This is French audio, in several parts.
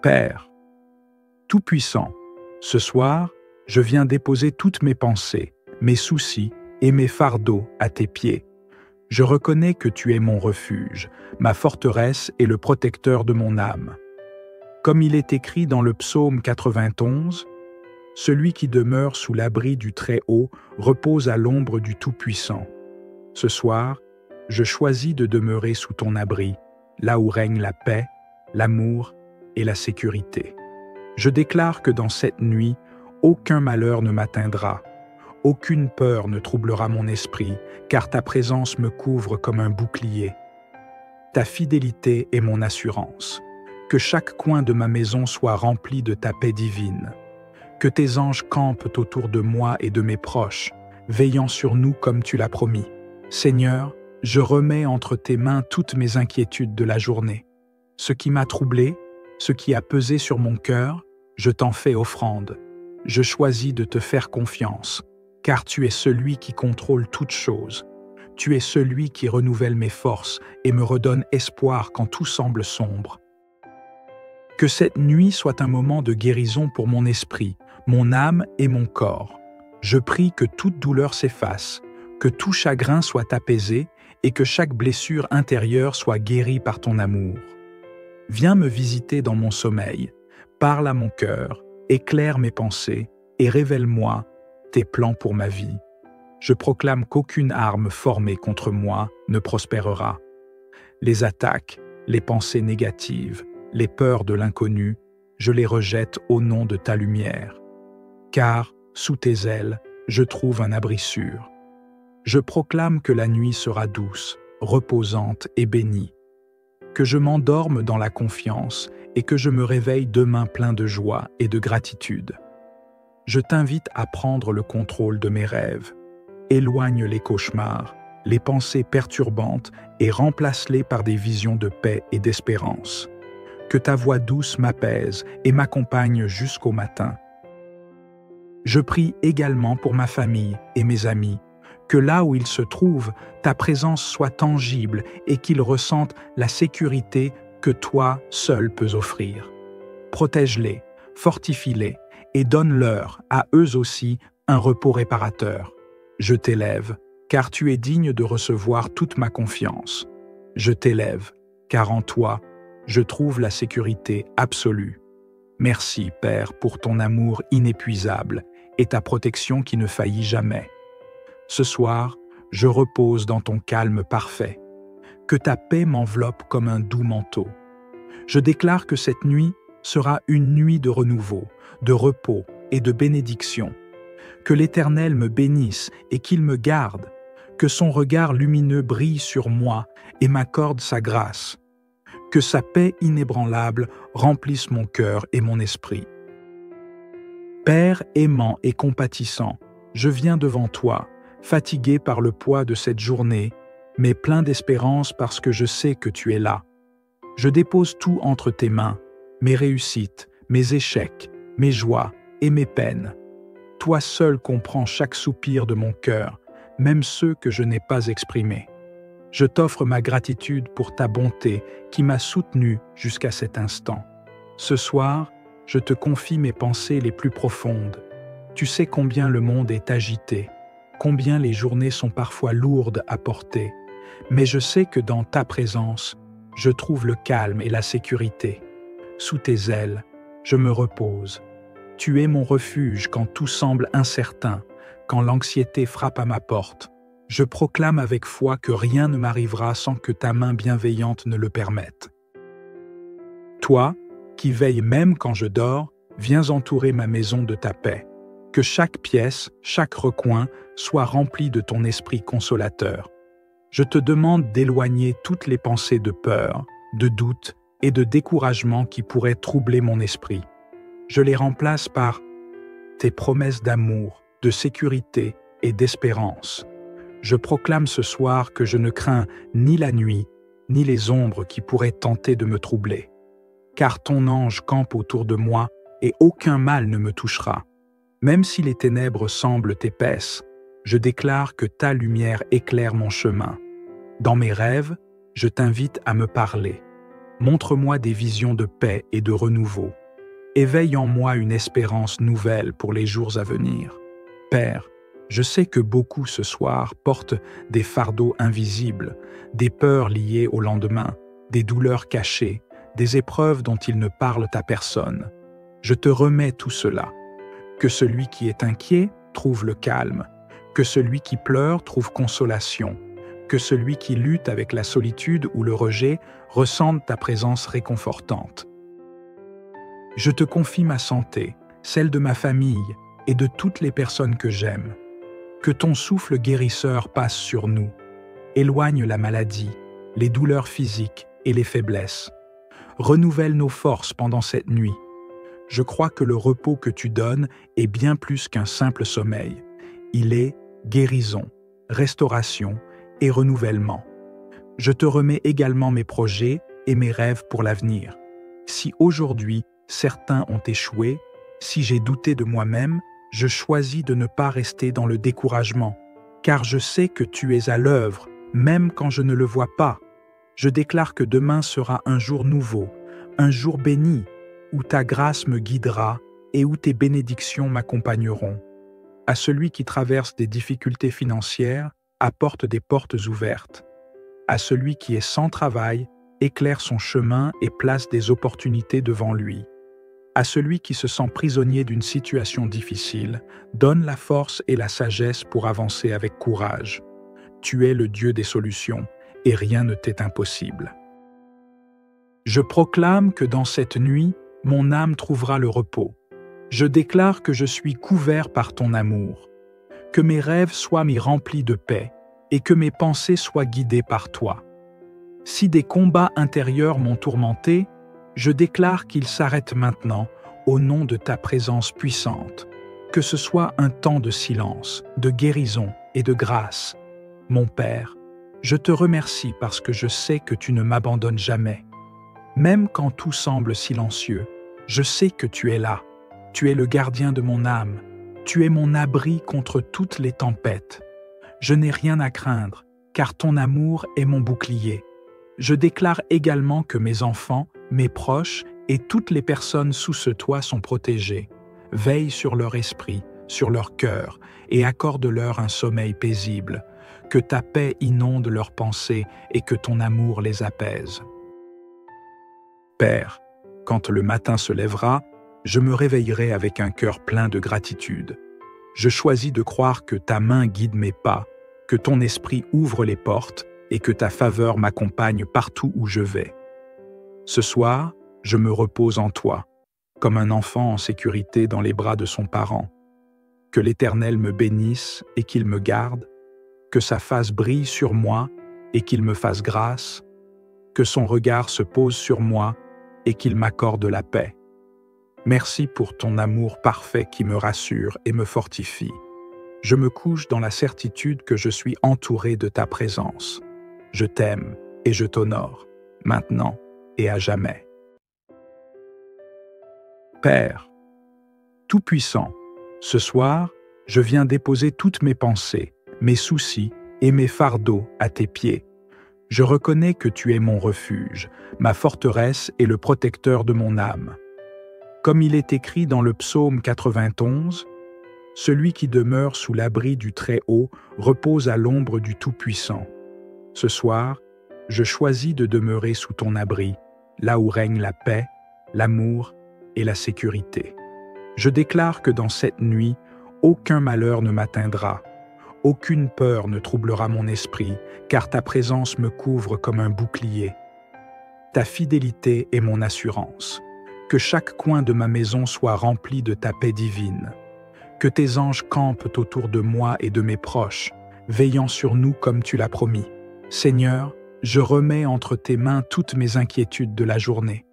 Père, Tout-Puissant, ce soir, je viens déposer toutes mes pensées, mes soucis et mes fardeaux à tes pieds. Je reconnais que tu es mon refuge, ma forteresse et le protecteur de mon âme. Comme il est écrit dans le psaume 91, « Celui qui demeure sous l'abri du Très-Haut repose à l'ombre du Tout-Puissant. » Ce soir, je choisis de demeurer sous ton abri, là où règne la paix, l'amour et la sécurité. Je déclare que dans cette nuit, aucun malheur ne m'atteindra, aucune peur ne troublera mon esprit, car ta présence me couvre comme un bouclier. Ta fidélité est mon assurance. Que chaque coin de ma maison soit rempli de ta paix divine. Que tes anges campent autour de moi et de mes proches, veillant sur nous comme tu l'as promis. Seigneur, je remets entre tes mains toutes mes inquiétudes de la journée. Ce qui m'a troublé, ce qui a pesé sur mon cœur, je t'en fais offrande. Je choisis de te faire confiance, car tu es celui qui contrôle toutes choses. Tu es celui qui renouvelle mes forces et me redonne espoir quand tout semble sombre. Que cette nuit soit un moment de guérison pour mon esprit, mon âme et mon corps. Je prie que toute douleur s'efface, que tout chagrin soit apaisé et que chaque blessure intérieure soit guérie par ton amour. Viens me visiter dans mon sommeil, parle à mon cœur, éclaire mes pensées et révèle-moi tes plans pour ma vie. Je proclame qu'aucune arme formée contre moi ne prospérera. Les attaques, les pensées négatives, les peurs de l'inconnu, je les rejette au nom de ta lumière. Car, sous tes ailes, je trouve un abri sûr. Je proclame que la nuit sera douce, reposante et bénie. Que je m'endorme dans la confiance et que je me réveille demain plein de joie et de gratitude. Je t'invite à prendre le contrôle de mes rêves. Éloigne les cauchemars, les pensées perturbantes et remplace-les par des visions de paix et d'espérance. Que ta voix douce m'apaise et m'accompagne jusqu'au matin. Je prie également pour ma famille et mes amis, que là où ils se trouvent, ta présence soit tangible et qu'ils ressentent la sécurité que toi seul peux offrir. Protège-les, fortifie-les et donne-leur, à eux aussi, un repos réparateur. Je t'élève, car tu es digne de recevoir toute ma confiance. Je t'élève, car en toi, je trouve la sécurité absolue. Merci, Père, pour ton amour inépuisable et ta protection qui ne faillit jamais. Ce soir, je repose dans ton calme parfait. Que ta paix m'enveloppe comme un doux manteau. Je déclare que cette nuit sera une nuit de renouveau, de repos et de bénédiction. Que l'Éternel me bénisse et qu'il me garde. Que son regard lumineux brille sur moi et m'accorde sa grâce. Que sa paix inébranlable remplisse mon cœur et mon esprit. Père aimant et compatissant, je viens devant toi, fatigué par le poids de cette journée, mais plein d'espérance parce que je sais que tu es là. Je dépose tout entre tes mains, mes réussites, mes échecs, mes joies et mes peines. Toi seul comprends chaque soupir de mon cœur, même ceux que je n'ai pas exprimés. Je t'offre ma gratitude pour ta bonté qui m'a soutenu jusqu'à cet instant. Ce soir, je te confie mes pensées les plus profondes. Tu sais combien le monde est agité, combien les journées sont parfois lourdes à porter, mais je sais que dans ta présence, je trouve le calme et la sécurité. Sous tes ailes, je me repose. Tu es mon refuge quand tout semble incertain, quand l'anxiété frappe à ma porte. Je proclame avec foi que rien ne m'arrivera sans que ta main bienveillante ne le permette. Toi, qui veilles même quand je dors, viens entourer ma maison de ta paix. Que chaque pièce, chaque recoin soit rempli de ton esprit consolateur. Je te demande d'éloigner toutes les pensées de peur, de doute et de découragement qui pourraient troubler mon esprit. Je les remplace par tes promesses d'amour, de sécurité et d'espérance. Je proclame ce soir que je ne crains ni la nuit, ni les ombres qui pourraient tenter de me troubler. Car ton ange campe autour de moi et aucun mal ne me touchera. Même si les ténèbres semblent épaisses, je déclare que ta lumière éclaire mon chemin. Dans mes rêves, je t'invite à me parler. Montre-moi des visions de paix et de renouveau. Éveille en moi une espérance nouvelle pour les jours à venir. Père, je sais que beaucoup ce soir portent des fardeaux invisibles, des peurs liées au lendemain, des douleurs cachées, des épreuves dont ils ne parlent à personne. Je te remets tout cela. Que celui qui est inquiet trouve le calme, que celui qui pleure trouve consolation, que celui qui lutte avec la solitude ou le rejet ressente ta présence réconfortante. Je te confie ma santé, celle de ma famille et de toutes les personnes que j'aime. Que ton souffle guérisseur passe sur nous, éloigne la maladie, les douleurs physiques et les faiblesses. Renouvelle nos forces pendant cette nuit. Je crois que le repos que tu donnes est bien plus qu'un simple sommeil. Il est guérison, restauration et renouvellement. Je te remets également mes projets et mes rêves pour l'avenir. Si aujourd'hui, certains ont échoué, si j'ai douté de moi-même, je choisis de ne pas rester dans le découragement, car je sais que tu es à l'œuvre, même quand je ne le vois pas. Je déclare que demain sera un jour nouveau, un jour béni, où ta grâce me guidera et où tes bénédictions m'accompagneront. À celui qui traverse des difficultés financières, apporte des portes ouvertes. À celui qui est sans travail, éclaire son chemin et place des opportunités devant lui. À celui qui se sent prisonnier d'une situation difficile, donne la force et la sagesse pour avancer avec courage. Tu es le Dieu des solutions, et rien ne t'est impossible. Je proclame que dans cette nuit, mon âme trouvera le repos. Je déclare que je suis couvert par ton amour, que mes rêves soient mis remplis de paix et que mes pensées soient guidées par toi. Si des combats intérieurs m'ont tourmenté, je déclare qu'ils s'arrêtent maintenant au nom de ta présence puissante, que ce soit un temps de silence, de guérison et de grâce. Mon Père, je te remercie parce que je sais que tu ne m'abandonnes jamais. Même quand tout semble silencieux, je sais que tu es là. Tu es le gardien de mon âme. Tu es mon abri contre toutes les tempêtes. Je n'ai rien à craindre, car ton amour est mon bouclier. Je déclare également que mes enfants, mes proches et toutes les personnes sous ce toit sont protégés. Veille sur leur esprit, sur leur cœur, et accorde-leur un sommeil paisible. Que ta paix inonde leurs pensées et que ton amour les apaise. Père, quand le matin se lèvera, je me réveillerai avec un cœur plein de gratitude. Je choisis de croire que ta main guide mes pas, que ton esprit ouvre les portes et que ta faveur m'accompagne partout où je vais. Ce soir, je me repose en toi, comme un enfant en sécurité dans les bras de son parent. Que l'Éternel me bénisse et qu'il me garde, que sa face brille sur moi et qu'il me fasse grâce, que son regard se pose sur moi et qu'il m'accorde la paix. Merci pour ton amour parfait qui me rassure et me fortifie. Je me couche dans la certitude que je suis entouré de ta présence. Je t'aime et je t'honore, maintenant et à jamais. Père, Tout-Puissant, ce soir, je viens déposer toutes mes pensées, mes soucis et mes fardeaux à tes pieds. Je reconnais que tu es mon refuge, ma forteresse et le protecteur de mon âme. Comme il est écrit dans le psaume 91, « Celui qui demeure sous l'abri du Très-Haut repose à l'ombre du Tout-Puissant. » Ce soir, je choisis de demeurer sous ton abri, là où règne la paix, l'amour et la sécurité. Je déclare que dans cette nuit, aucun malheur ne m'atteindra. Aucune peur ne troublera mon esprit, car ta présence me couvre comme un bouclier. Ta fidélité est mon assurance. Que chaque coin de ma maison soit rempli de ta paix divine. Que tes anges campent autour de moi et de mes proches, veillant sur nous comme tu l'as promis. Seigneur, je remets entre tes mains toutes mes inquiétudes de la journée.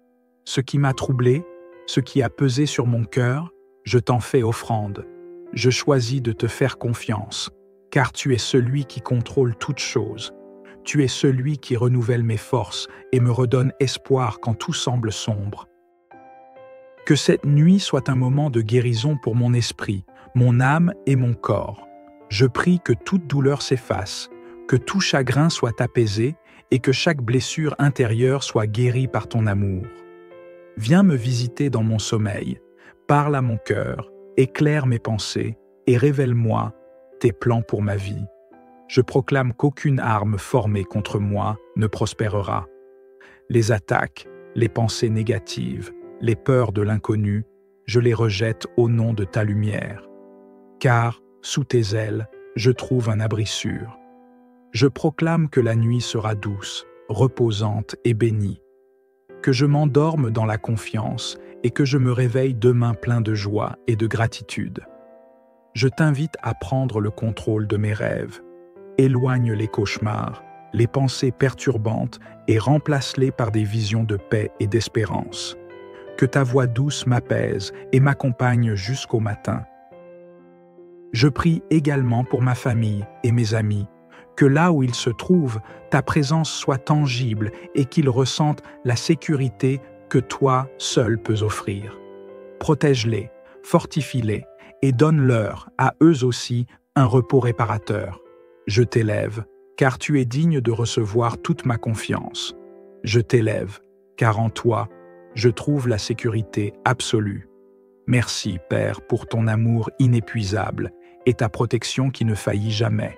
Ce qui m'a troublé, ce qui a pesé sur mon cœur, je t'en fais offrande. Je choisis de te faire confiance, car tu es celui qui contrôle toutes choses. Tu es celui qui renouvelle mes forces et me redonne espoir quand tout semble sombre. Que cette nuit soit un moment de guérison pour mon esprit, mon âme et mon corps. Je prie que toute douleur s'efface, que tout chagrin soit apaisé et que chaque blessure intérieure soit guérie par ton amour. Viens me visiter dans mon sommeil, parle à mon cœur, éclaire mes pensées et révèle-moi tes plans pour ma vie. Je proclame qu'aucune arme formée contre moi ne prospérera. Les attaques, les pensées négatives, les peurs de l'inconnu, je les rejette au nom de ta lumière. Car, sous tes ailes, je trouve un abri sûr. Je proclame que la nuit sera douce, reposante et bénie, que je m'endorme dans la confiance et que je me réveille demain plein de joie et de gratitude. Je t'invite à prendre le contrôle de mes rêves. Éloigne les cauchemars, les pensées perturbantes et remplace-les par des visions de paix et d'espérance. Que ta voix douce m'apaise et m'accompagne jusqu'au matin. Je prie également pour ma famille et mes amis, que là où ils se trouvent, ta présence soit tangible et qu'ils ressentent la sécurité que toi seul peux offrir. Protège-les, fortifie-les et donne-leur, à eux aussi, un repos réparateur. Je t'élève, car tu es digne de recevoir toute ma confiance. Je t'élève, car en toi, je trouve la sécurité absolue. Merci, Père, pour ton amour inépuisable et ta protection qui ne faillit jamais.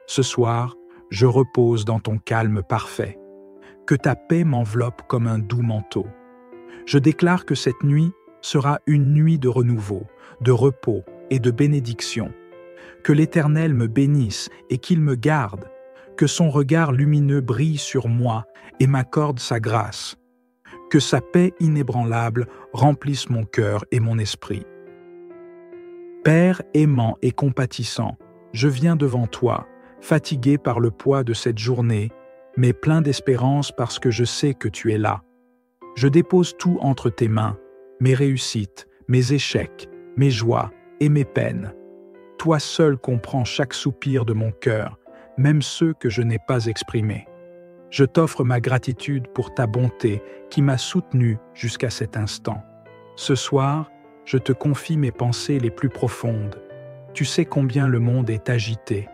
Ce soir, je repose dans ton calme parfait. Que ta paix m'enveloppe comme un doux manteau. Je déclare que cette nuit sera une nuit de renouveau, de repos et de bénédiction. Que l'Éternel me bénisse et qu'il me garde, que son regard lumineux brille sur moi et m'accorde sa grâce. Que sa paix inébranlable remplisse mon cœur et mon esprit. Père aimant et compatissant, je viens devant toi, fatigué par le poids de cette journée, mais plein d'espérance parce que je sais que tu es là. Je dépose tout entre tes mains, mes réussites, mes échecs, mes joies et mes peines. Toi seul comprends chaque soupir de mon cœur, même ceux que je n'ai pas exprimés. Je t'offre ma gratitude pour ta bonté qui m'a soutenu jusqu'à cet instant. Ce soir, je te confie mes pensées les plus profondes. Tu sais combien le monde est agité,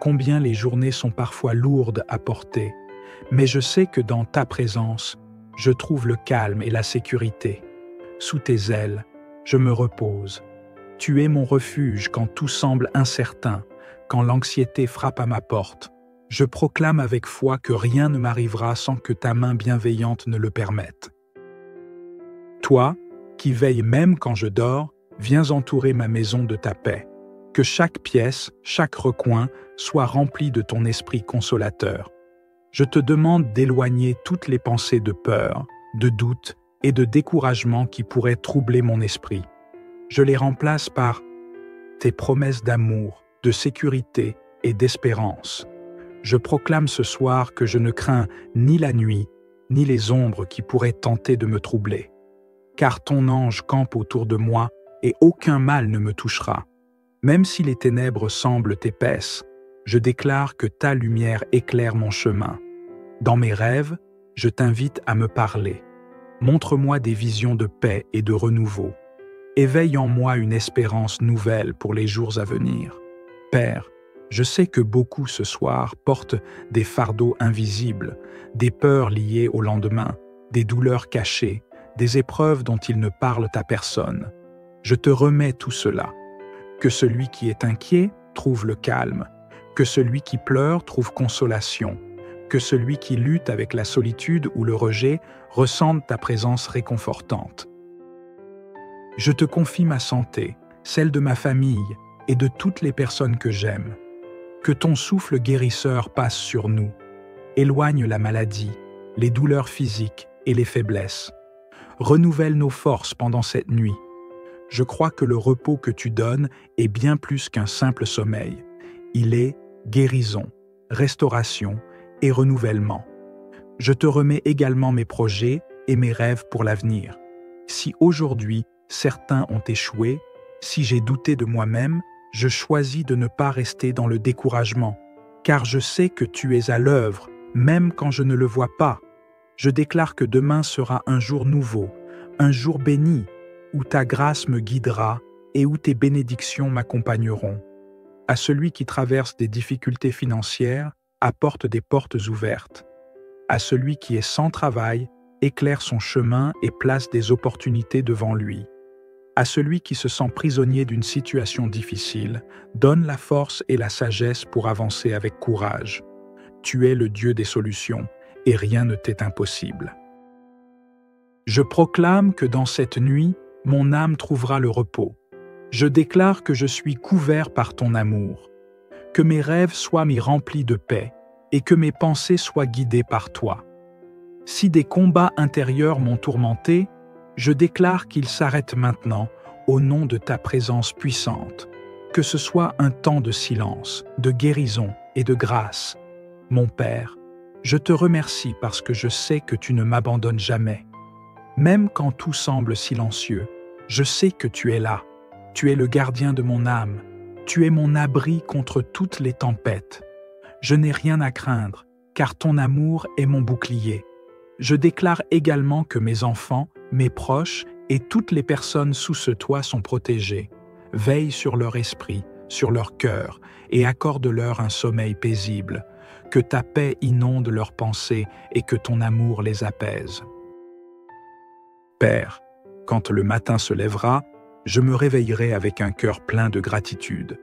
combien les journées sont parfois lourdes à porter, mais je sais que dans ta présence, je trouve le calme et la sécurité. Sous tes ailes, je me repose. Tu es mon refuge quand tout semble incertain, quand l'anxiété frappe à ma porte. Je proclame avec foi que rien ne m'arrivera sans que ta main bienveillante ne le permette. Toi, qui veilles même quand je dors, viens entourer ma maison de ta paix. Que chaque pièce, chaque recoin soit rempli de ton esprit consolateur. Je te demande d'éloigner toutes les pensées de peur, de doute et de découragement qui pourraient troubler mon esprit. Je les remplace par tes promesses d'amour, de sécurité et d'espérance. Je proclame ce soir que je ne crains ni la nuit, ni les ombres qui pourraient tenter de me troubler. Car ton ange campe autour de moi et aucun mal ne me touchera. Même si les ténèbres semblent épaisses, je déclare que ta lumière éclaire mon chemin. Dans mes rêves, je t'invite à me parler. Montre-moi des visions de paix et de renouveau. Éveille en moi une espérance nouvelle pour les jours à venir. Père, je sais que beaucoup ce soir portent des fardeaux invisibles, des peurs liées au lendemain, des douleurs cachées, des épreuves dont ils ne parlent à personne. Je te remets tout cela. Que celui qui est inquiet trouve le calme, que celui qui pleure trouve consolation, que celui qui lutte avec la solitude ou le rejet ressente ta présence réconfortante. Je te confie ma santé, celle de ma famille et de toutes les personnes que j'aime. Que ton souffle guérisseur passe sur nous, éloigne la maladie, les douleurs physiques et les faiblesses. Renouvelle nos forces pendant cette nuit. Je crois que le repos que tu donnes est bien plus qu'un simple sommeil. Il est guérison, restauration et renouvellement. Je te remets également mes projets et mes rêves pour l'avenir. Si aujourd'hui, certains ont échoué, si j'ai douté de moi-même, je choisis de ne pas rester dans le découragement, car je sais que tu es à l'œuvre, même quand je ne le vois pas. Je déclare que demain sera un jour nouveau, un jour béni, où ta grâce me guidera et où tes bénédictions m'accompagneront. À celui qui traverse des difficultés financières, apporte des portes ouvertes. À celui qui est sans travail, éclaire son chemin et place des opportunités devant lui. À celui qui se sent prisonnier d'une situation difficile, donne la force et la sagesse pour avancer avec courage. Tu es le Dieu des solutions, et rien ne t'est impossible. Je proclame que dans cette nuit, mon âme trouvera le repos. Je déclare que je suis couvert par ton amour, que mes rêves soient mis remplis de paix, et que mes pensées soient guidées par toi. Si des combats intérieurs m'ont tourmenté, je déclare qu'ils s'arrêtent maintenant au nom de ta présence puissante. Que ce soit un temps de silence, de guérison et de grâce. Mon Père, je te remercie parce que je sais que tu ne m'abandonnes jamais. Même quand tout semble silencieux, je sais que tu es là. Tu es le gardien de mon âme. Tu es mon abri contre toutes les tempêtes. Je n'ai rien à craindre, car ton amour est mon bouclier. Je déclare également que mes enfants, mes proches et toutes les personnes sous ce toit sont protégés. Veille sur leur esprit, sur leur cœur, et accorde-leur un sommeil paisible. Que ta paix inonde leurs pensées et que ton amour les apaise. Père, quand le matin se lèvera, je me réveillerai avec un cœur plein de gratitude.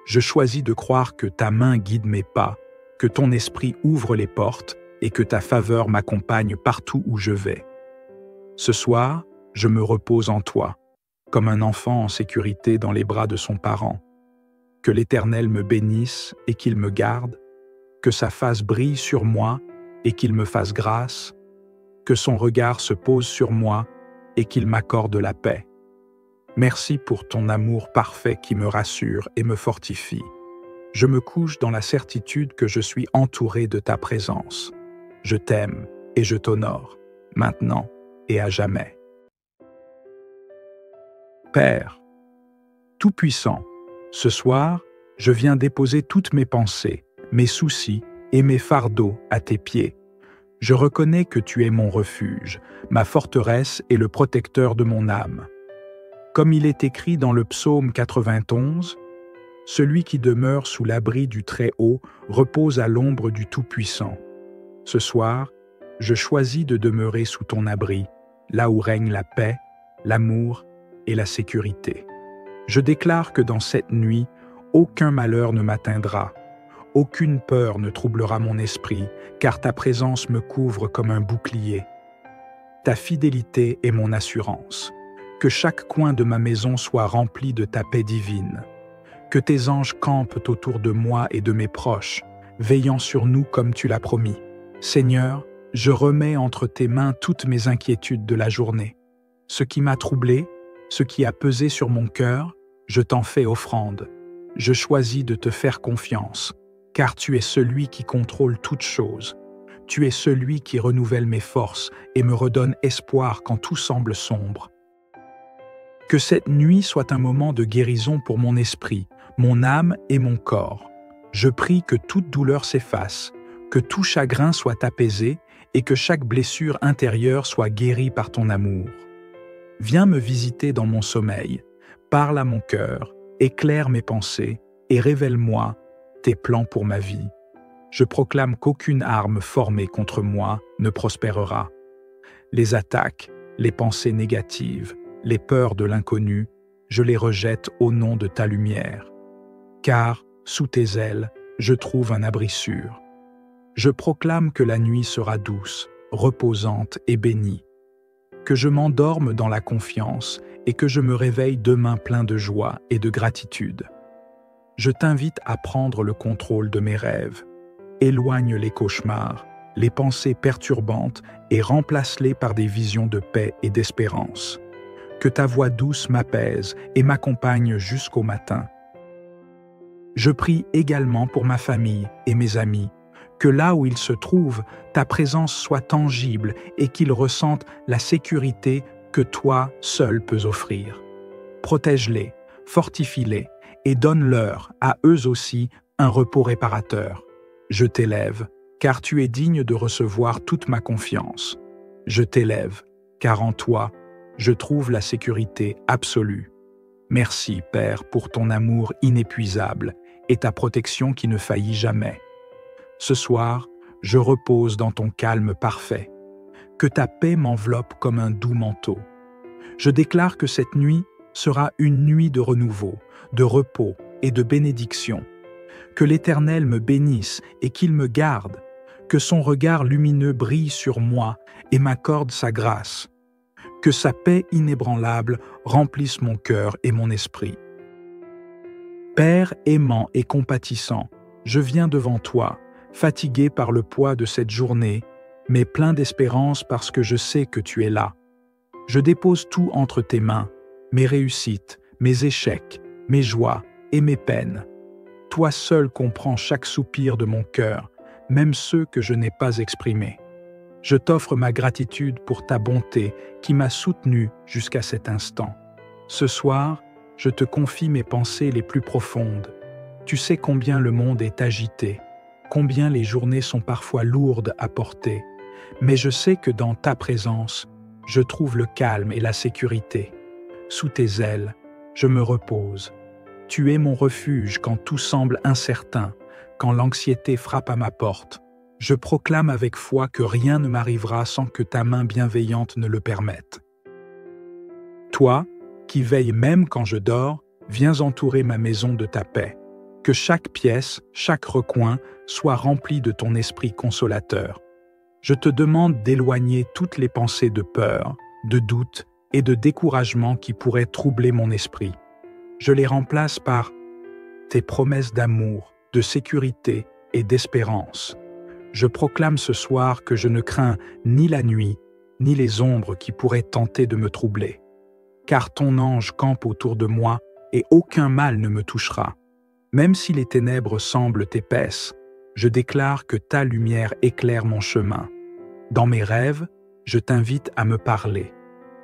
Je choisis de croire que ta main guide mes pas, que ton esprit ouvre les portes et que ta faveur m'accompagne partout où je vais. Ce soir, je me repose en toi, comme un enfant en sécurité dans les bras de son parent. Que l'Éternel me bénisse et qu'il me garde, que sa face brille sur moi et qu'il me fasse grâce, que son regard se pose sur moi et qu'il m'accorde la paix. Merci pour ton amour parfait qui me rassure et me fortifie. Je me couche dans la certitude que je suis entouré de ta présence. Je t'aime et je t'honore, maintenant et à jamais. Père, Tout-Puissant, ce soir, je viens déposer toutes mes pensées, mes soucis et mes fardeaux à tes pieds. Je reconnais que tu es mon refuge, ma forteresse et le protecteur de mon âme. Comme il est écrit dans le psaume 91, « Celui qui demeure sous l'abri du Très-Haut repose à l'ombre du Tout-Puissant. » Ce soir, je choisis de demeurer sous ton abri, là où règne la paix, l'amour et la sécurité. Je déclare que dans cette nuit, aucun malheur ne m'atteindra. Aucune peur ne troublera mon esprit, car ta présence me couvre comme un bouclier. Ta fidélité est mon assurance. Que chaque coin de ma maison soit rempli de ta paix divine. Que tes anges campent autour de moi et de mes proches, veillant sur nous comme tu l'as promis. Seigneur, je remets entre tes mains toutes mes inquiétudes de la journée. Ce qui m'a troublé, ce qui a pesé sur mon cœur, je t'en fais offrande. Je choisis de te faire confiance, car tu es celui qui contrôle toutes choses. Tu es celui qui renouvelle mes forces et me redonne espoir quand tout semble sombre. Que cette nuit soit un moment de guérison pour mon esprit, mon âme et mon corps. Je prie que toute douleur s'efface, que tout chagrin soit apaisé et que chaque blessure intérieure soit guérie par ton amour. Viens me visiter dans mon sommeil, parle à mon cœur, éclaire mes pensées et révèle-moi tes plans pour ma vie. Je proclame qu'aucune arme formée contre moi ne prospérera. Les attaques, les pensées négatives, les peurs de l'inconnu, je les rejette au nom de ta lumière. Car, sous tes ailes, je trouve un abri sûr. Je proclame que la nuit sera douce, reposante et bénie. Que je m'endorme dans la confiance et que je me réveille demain plein de joie et de gratitude. Je t'invite à prendre le contrôle de mes rêves. Éloigne les cauchemars, les pensées perturbantes et remplace-les par des visions de paix et d'espérance. Que ta voix douce m'apaise et m'accompagne jusqu'au matin. Je prie également pour ma famille et mes amis, que là où ils se trouvent, ta présence soit tangible et qu'ils ressentent la sécurité que toi seul peux offrir. Protège-les, fortifie-les et donne-leur, à eux aussi, un repos réparateur. Je t'élève, car tu es digne de recevoir toute ma confiance. Je t'élève, car en toi, je trouve la sécurité absolue. Merci, Père, pour ton amour inépuisable et ta protection qui ne faillit jamais. Ce soir, je repose dans ton calme parfait. Que ta paix m'enveloppe comme un doux manteau. Je déclare que cette nuit sera une nuit de renouveau, de repos et de bénédiction. Que l'Éternel me bénisse et qu'il me garde, que son regard lumineux brille sur moi et m'accorde sa grâce. Que sa paix inébranlable remplisse mon cœur et mon esprit. Père aimant et compatissant, je viens devant toi, fatigué par le poids de cette journée, mais plein d'espérance parce que je sais que tu es là. Je dépose tout entre tes mains, mes réussites, mes échecs, mes joies et mes peines. Toi seul comprends chaque soupir de mon cœur, même ceux que je n'ai pas exprimés. Je t'offre ma gratitude pour ta bonté qui m'a soutenu jusqu'à cet instant. Ce soir, je te confie mes pensées les plus profondes. Tu sais combien le monde est agité, combien les journées sont parfois lourdes à porter, mais je sais que dans ta présence, je trouve le calme et la sécurité. Sous tes ailes, je me repose. Tu es mon refuge quand tout semble incertain, quand l'anxiété frappe à ma porte. Je proclame avec foi que rien ne m'arrivera sans que ta main bienveillante ne le permette. Toi, qui veilles même quand je dors, viens entourer ma maison de ta paix. Que chaque pièce, chaque recoin soit rempli de ton esprit consolateur. Je te demande d'éloigner toutes les pensées de peur, de doute et de découragement qui pourraient troubler mon esprit. Je les remplace par tes promesses d'amour, de sécurité et d'espérance. Je proclame ce soir que je ne crains ni la nuit, ni les ombres qui pourraient tenter de me troubler. Car ton ange campe autour de moi et aucun mal ne me touchera. Même si les ténèbres semblent épaisses, je déclare que ta lumière éclaire mon chemin. Dans mes rêves, je t'invite à me parler.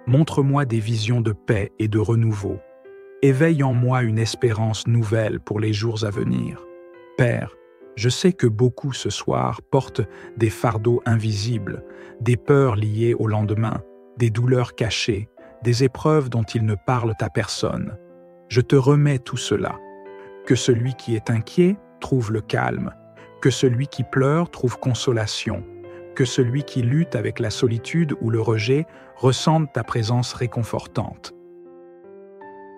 Montre-moi des visions de paix et de renouveau. Éveille en moi une espérance nouvelle pour les jours à venir. Père, je sais que beaucoup ce soir portent des fardeaux invisibles, des peurs liées au lendemain, des douleurs cachées, des épreuves dont ils ne parlent à personne. Je te remets tout cela. Que celui qui est inquiet trouve le calme, que celui qui pleure trouve consolation, que celui qui lutte avec la solitude ou le rejet ressente ta présence réconfortante.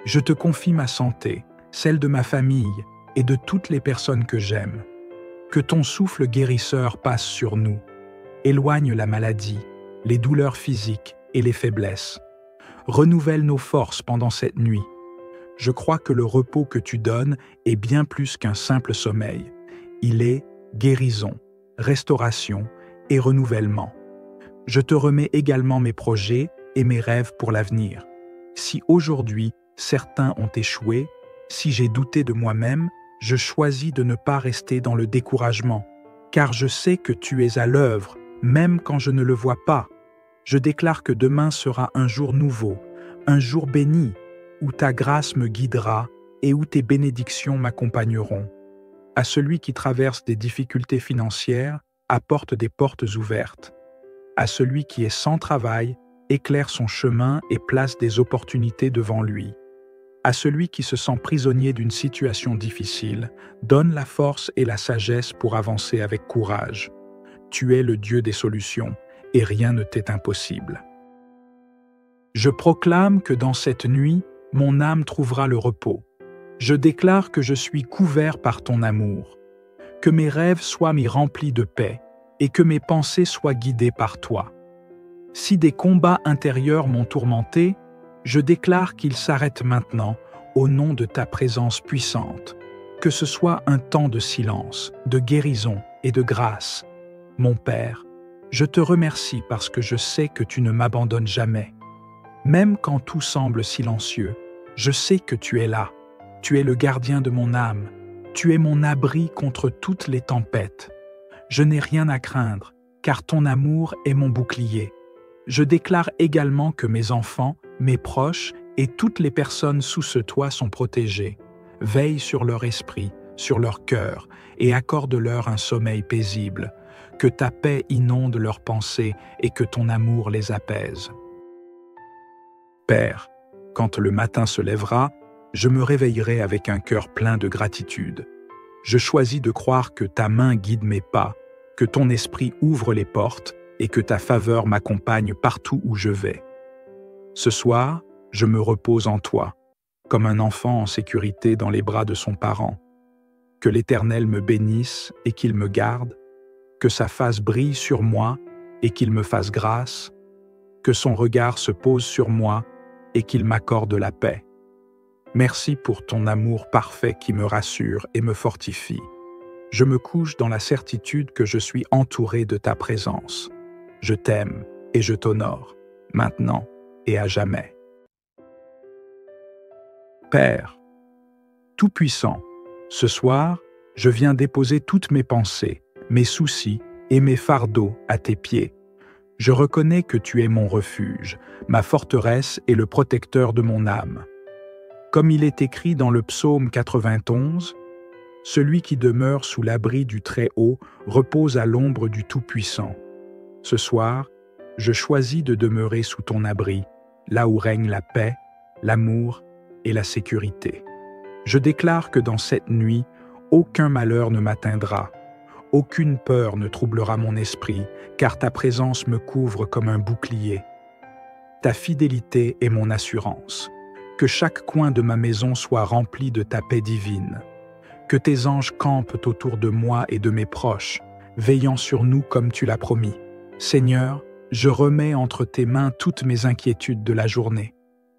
Je te confie ma santé, celle de ma famille et de toutes les personnes que j'aime. Que ton souffle guérisseur passe sur nous, éloigne la maladie, les douleurs physiques et les faiblesses. Renouvelle nos forces pendant cette nuit. Je crois que le repos que tu donnes est bien plus qu'un simple sommeil. Il est guérison, restauration et renouvellement. Je te remets également mes projets et mes rêves pour l'avenir. Si aujourd'hui, certains ont échoué, si j'ai douté de moi-même, je choisis de ne pas rester dans le découragement, car je sais que tu es à l'œuvre, même quand je ne le vois pas. Je déclare que demain sera un jour nouveau, un jour béni, où ta grâce me guidera et où tes bénédictions m'accompagneront. À celui qui traverse des difficultés financières, apporte des portes ouvertes. À celui qui est sans travail, éclaire son chemin et place des opportunités devant lui. À celui qui se sent prisonnier d'une situation difficile, donne la force et la sagesse pour avancer avec courage. Tu es le Dieu des solutions, et rien ne t'est impossible. Je proclame que dans cette nuit, mon âme trouvera le repos. Je déclare que je suis couvert par ton amour, que mes rêves soient mis remplis de paix, et que mes pensées soient guidées par toi. Si des combats intérieurs m'ont tourmenté, je déclare qu'ils s'arrêtent maintenant au nom de ta présence puissante. Que ce soit un temps de silence, de guérison et de grâce. Mon Père, je te remercie parce que je sais que tu ne m'abandonnes jamais. Même quand tout semble silencieux, je sais que tu es là. Tu es le gardien de mon âme. Tu es mon abri contre toutes les tempêtes. Je n'ai rien à craindre, car ton amour est mon bouclier. Je déclare également que mes enfants, mes proches et toutes les personnes sous ce toit sont protégées. Veille sur leur esprit, sur leur cœur, et accorde-leur un sommeil paisible. Que ta paix inonde leurs pensées et que ton amour les apaise. Père, quand le matin se lèvera, je me réveillerai avec un cœur plein de gratitude. Je choisis de croire que ta main guide mes pas, que ton esprit ouvre les portes et que ta faveur m'accompagne partout où je vais. Ce soir, je me repose en toi, comme un enfant en sécurité dans les bras de son parent. Que l'Éternel me bénisse et qu'il me garde, que sa face brille sur moi et qu'il me fasse grâce, que son regard se pose sur moi et qu'il m'accorde la paix. Merci pour ton amour parfait qui me rassure et me fortifie. Je me couche dans la certitude que je suis entouré de ta présence. Je t'aime et je t'honore, maintenant et à jamais. Père, Tout-Puissant, ce soir, je viens déposer toutes mes pensées, mes soucis et mes fardeaux à tes pieds. Je reconnais que tu es mon refuge, ma forteresse et le protecteur de mon âme. Comme il est écrit dans le psaume 91, « Celui qui demeure sous l'abri du Très-Haut repose à l'ombre du Tout-Puissant. » Ce soir, je choisis de demeurer sous ton abri, là où règne la paix, l'amour et la sécurité. Je déclare que dans cette nuit, aucun malheur ne m'atteindra, aucune peur ne troublera mon esprit, car ta présence me couvre comme un bouclier. Ta fidélité est mon assurance. Que chaque coin de ma maison soit rempli de ta paix divine. Que tes anges campent autour de moi et de mes proches, veillant sur nous comme tu l'as promis. Seigneur, je remets entre tes mains toutes mes inquiétudes de la journée.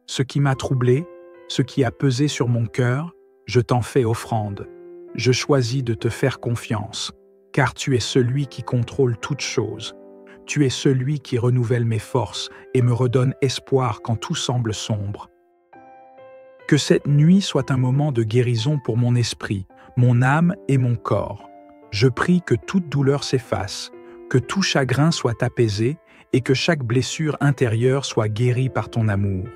Ce qui m'a troublé, ce qui a pesé sur mon cœur, je t'en fais offrande. Je choisis de te faire confiance, car tu es celui qui contrôle toutes choses. Tu es celui qui renouvelle mes forces et me redonne espoir quand tout semble sombre. Que cette nuit soit un moment de guérison pour mon esprit, mon âme et mon corps. Je prie que toute douleur s'efface, que tout chagrin soit apaisé et que chaque blessure intérieure soit guérie par ton amour.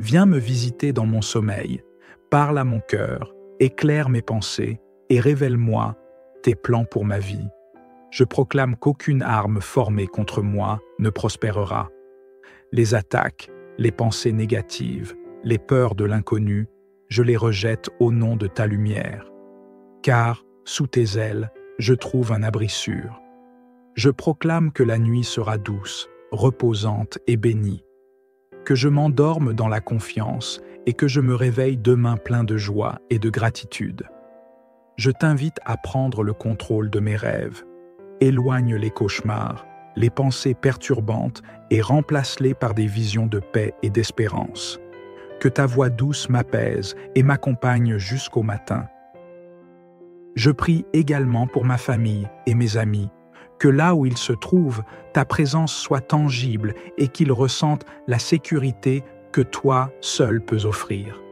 Viens me visiter dans mon sommeil, parle à mon cœur, éclaire mes pensées et révèle-moi tes plans pour ma vie. Je proclame qu'aucune arme formée contre moi ne prospérera. Les attaques, les pensées négatives, les peurs de l'inconnu, je les rejette au nom de ta lumière. Car, sous tes ailes, je trouve un abri sûr. Je proclame que la nuit sera douce, reposante et bénie. Que je m'endorme dans la confiance et que je me réveille demain plein de joie et de gratitude. Je t'invite à prendre le contrôle de mes rêves. Éloigne les cauchemars, les pensées perturbantes et remplace-les par des visions de paix et d'espérance. Que ta voix douce m'apaise et m'accompagne jusqu'au matin. Je prie également pour ma famille et mes amis, que là où ils se trouvent, ta présence soit tangible et qu'ils ressentent la sécurité que toi seul peux offrir.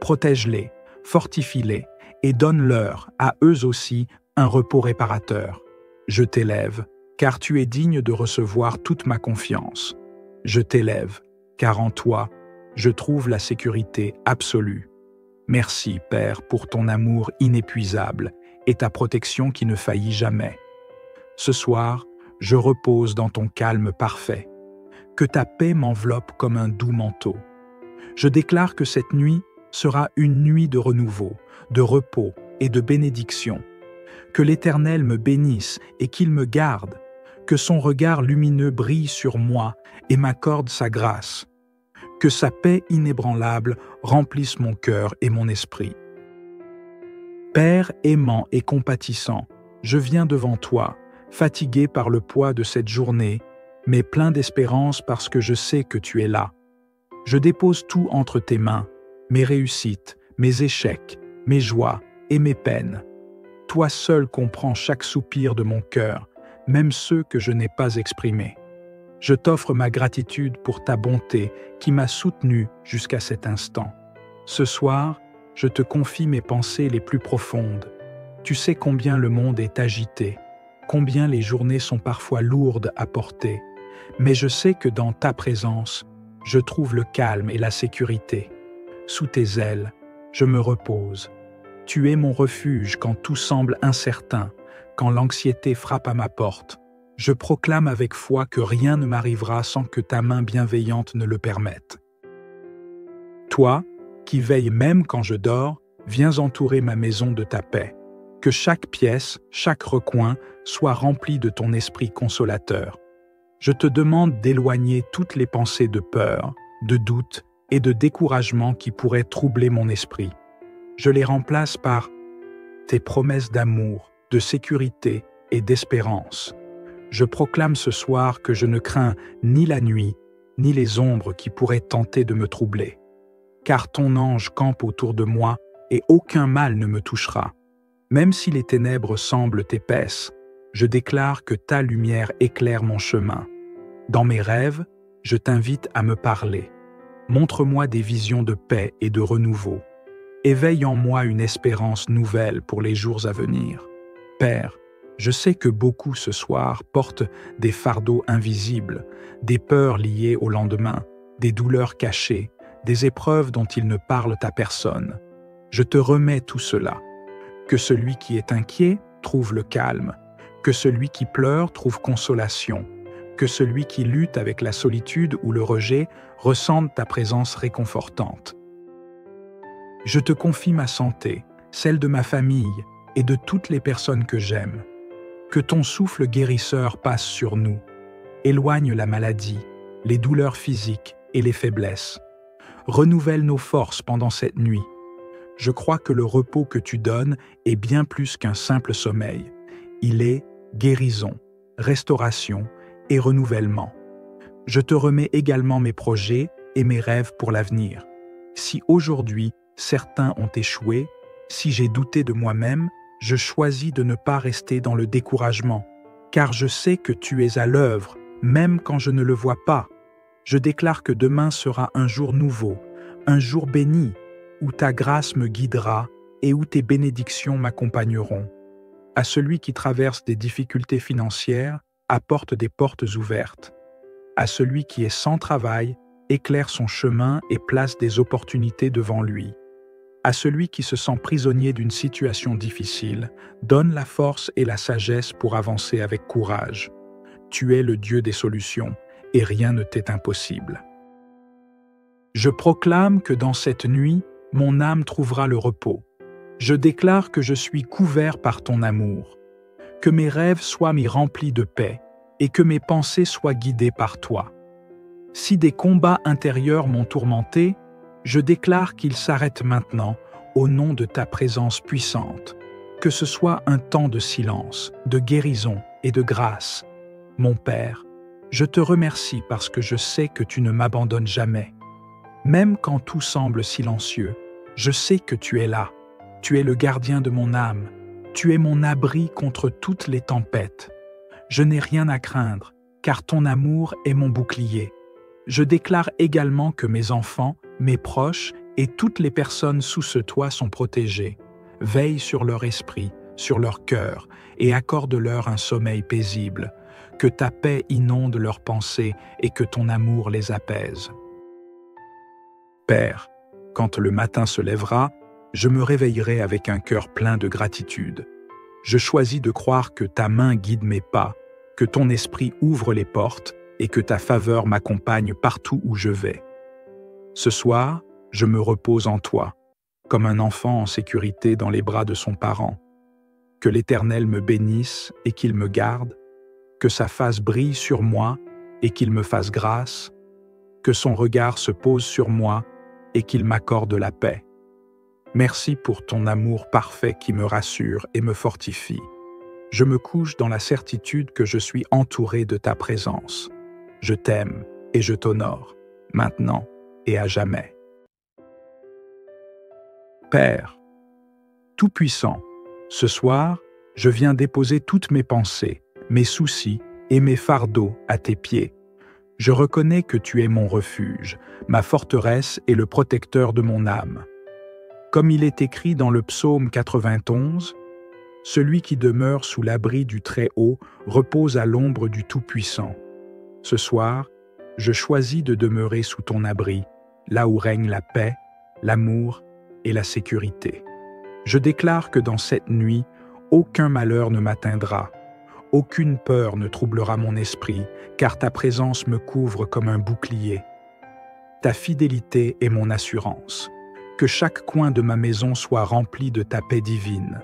Protège-les, fortifie-les et donne-leur, à eux aussi, un repos réparateur. Je t'élève, car tu es digne de recevoir toute ma confiance. Je t'élève, car en toi, je trouve la sécurité absolue. Merci, Père, pour ton amour inépuisable et ta protection qui ne faillit jamais. Ce soir, je repose dans ton calme parfait. Que ta paix m'enveloppe comme un doux manteau. Je déclare que cette nuit sera une nuit de renouveau, de repos et de bénédiction. Que l'Éternel me bénisse et qu'il me garde. Que son regard lumineux brille sur moi et m'accorde sa grâce. Que sa paix inébranlable remplisse mon cœur et mon esprit. Père aimant et compatissant, je viens devant toi, fatigué par le poids de cette journée, mais plein d'espérance parce que je sais que tu es là. Je dépose tout entre tes mains, mes réussites, mes échecs, mes joies et mes peines. Toi seul comprends chaque soupir de mon cœur, même ceux que je n'ai pas exprimés. Je t'offre ma gratitude pour ta bonté qui m'a soutenu jusqu'à cet instant. Ce soir, je te confie mes pensées les plus profondes. Tu sais combien le monde est agité, combien les journées sont parfois lourdes à porter, mais je sais que dans ta présence, je trouve le calme et la sécurité. Sous tes ailes, je me repose. Tu es mon refuge quand tout semble incertain, quand l'anxiété frappe à ma porte. Je proclame avec foi que rien ne m'arrivera sans que ta main bienveillante ne le permette. Toi, qui veilles même quand je dors, viens entourer ma maison de ta paix. Que chaque pièce, chaque recoin soit rempli de ton esprit consolateur. Je te demande d'éloigner toutes les pensées de peur, de doute et de découragement qui pourraient troubler mon esprit. Je les remplace par tes promesses d'amour, de sécurité et d'espérance. Je proclame ce soir que je ne crains ni la nuit, ni les ombres qui pourraient tenter de me troubler. Car ton ange campe autour de moi et aucun mal ne me touchera. Même si les ténèbres semblent épaisses, je déclare que ta lumière éclaire mon chemin. Dans mes rêves, je t'invite à me parler. Montre-moi des visions de paix et de renouveau. Éveille en moi une espérance nouvelle pour les jours à venir. Père, je sais que beaucoup ce soir portent des fardeaux invisibles, des peurs liées au lendemain, des douleurs cachées, des épreuves dont ils ne parlent à personne. Je te remets tout cela. Que celui qui est inquiet trouve le calme, que celui qui pleure trouve consolation, que celui qui lutte avec la solitude ou le rejet ressente ta présence réconfortante. Je te confie ma santé, celle de ma famille et de toutes les personnes que j'aime. Que ton souffle guérisseur passe sur nous, éloigne la maladie, les douleurs physiques et les faiblesses. Renouvelle nos forces pendant cette nuit. Je crois que le repos que tu donnes est bien plus qu'un simple sommeil. Il est guérison, restauration et renouvellement. Je te remets également mes projets et mes rêves pour l'avenir. Si aujourd'hui, certains ont échoué, si j'ai douté de moi-même, je choisis de ne pas rester dans le découragement, car je sais que tu es à l'œuvre, même quand je ne le vois pas. Je déclare que demain sera un jour nouveau, un jour béni, où ta grâce me guidera et où tes bénédictions m'accompagneront. À celui qui traverse des difficultés financières, apporte des portes ouvertes. À celui qui est sans travail, éclaire son chemin et place des opportunités devant lui. À celui qui se sent prisonnier d'une situation difficile, donne la force et la sagesse pour avancer avec courage. Tu es le Dieu des solutions, et rien ne t'est impossible. Je proclame que dans cette nuit, mon âme trouvera le repos. Je déclare que je suis couvert par ton amour, que mes rêves soient mis remplis de paix et que mes pensées soient guidées par toi. Si des combats intérieurs m'ont tourmenté, je déclare qu'ils s'arrêtent maintenant au nom de ta présence puissante, que ce soit un temps de silence, de guérison et de grâce. Mon Père, je te remercie parce que je sais que tu ne m'abandonnes jamais. Même quand tout semble silencieux, je sais que tu es là. Tu es le gardien de mon âme. Tu es mon abri contre toutes les tempêtes. Je n'ai rien à craindre, car ton amour est mon bouclier. Je déclare également que mes enfants, mes proches et toutes les personnes sous ce toit sont protégées. Veille sur leur esprit, sur leur cœur, et accorde-leur un sommeil paisible. Que ta paix inonde leurs pensées et que ton amour les apaise. Père, quand le matin se lèvera, je me réveillerai avec un cœur plein de gratitude. Je choisis de croire que ta main guide mes pas, que ton esprit ouvre les portes et que ta faveur m'accompagne partout où je vais. Ce soir, je me repose en toi, comme un enfant en sécurité dans les bras de son parent. Que l'Éternel me bénisse et qu'il me garde, que sa face brille sur moi et qu'il me fasse grâce, que son regard se pose sur moi et qu'il m'accorde la paix. Merci pour ton amour parfait qui me rassure et me fortifie. Je me couche dans la certitude que je suis entouré de ta présence. Je t'aime et je t'honore, maintenant et à jamais. Père, Tout-Puissant, ce soir, je viens déposer toutes mes pensées, mes soucis et mes fardeaux à tes pieds. Je reconnais que tu es mon refuge, ma forteresse et le protecteur de mon âme. Comme il est écrit dans le psaume 91, « Celui qui demeure sous l'abri du Très-Haut repose à l'ombre du Tout-Puissant. » Ce soir, je choisis de demeurer sous ton abri, là où règne la paix, l'amour et la sécurité. Je déclare que dans cette nuit, aucun malheur ne m'atteindra. Aucune peur ne troublera mon esprit, car ta présence me couvre comme un bouclier. Ta fidélité est mon assurance. Que chaque coin de ma maison soit rempli de ta paix divine.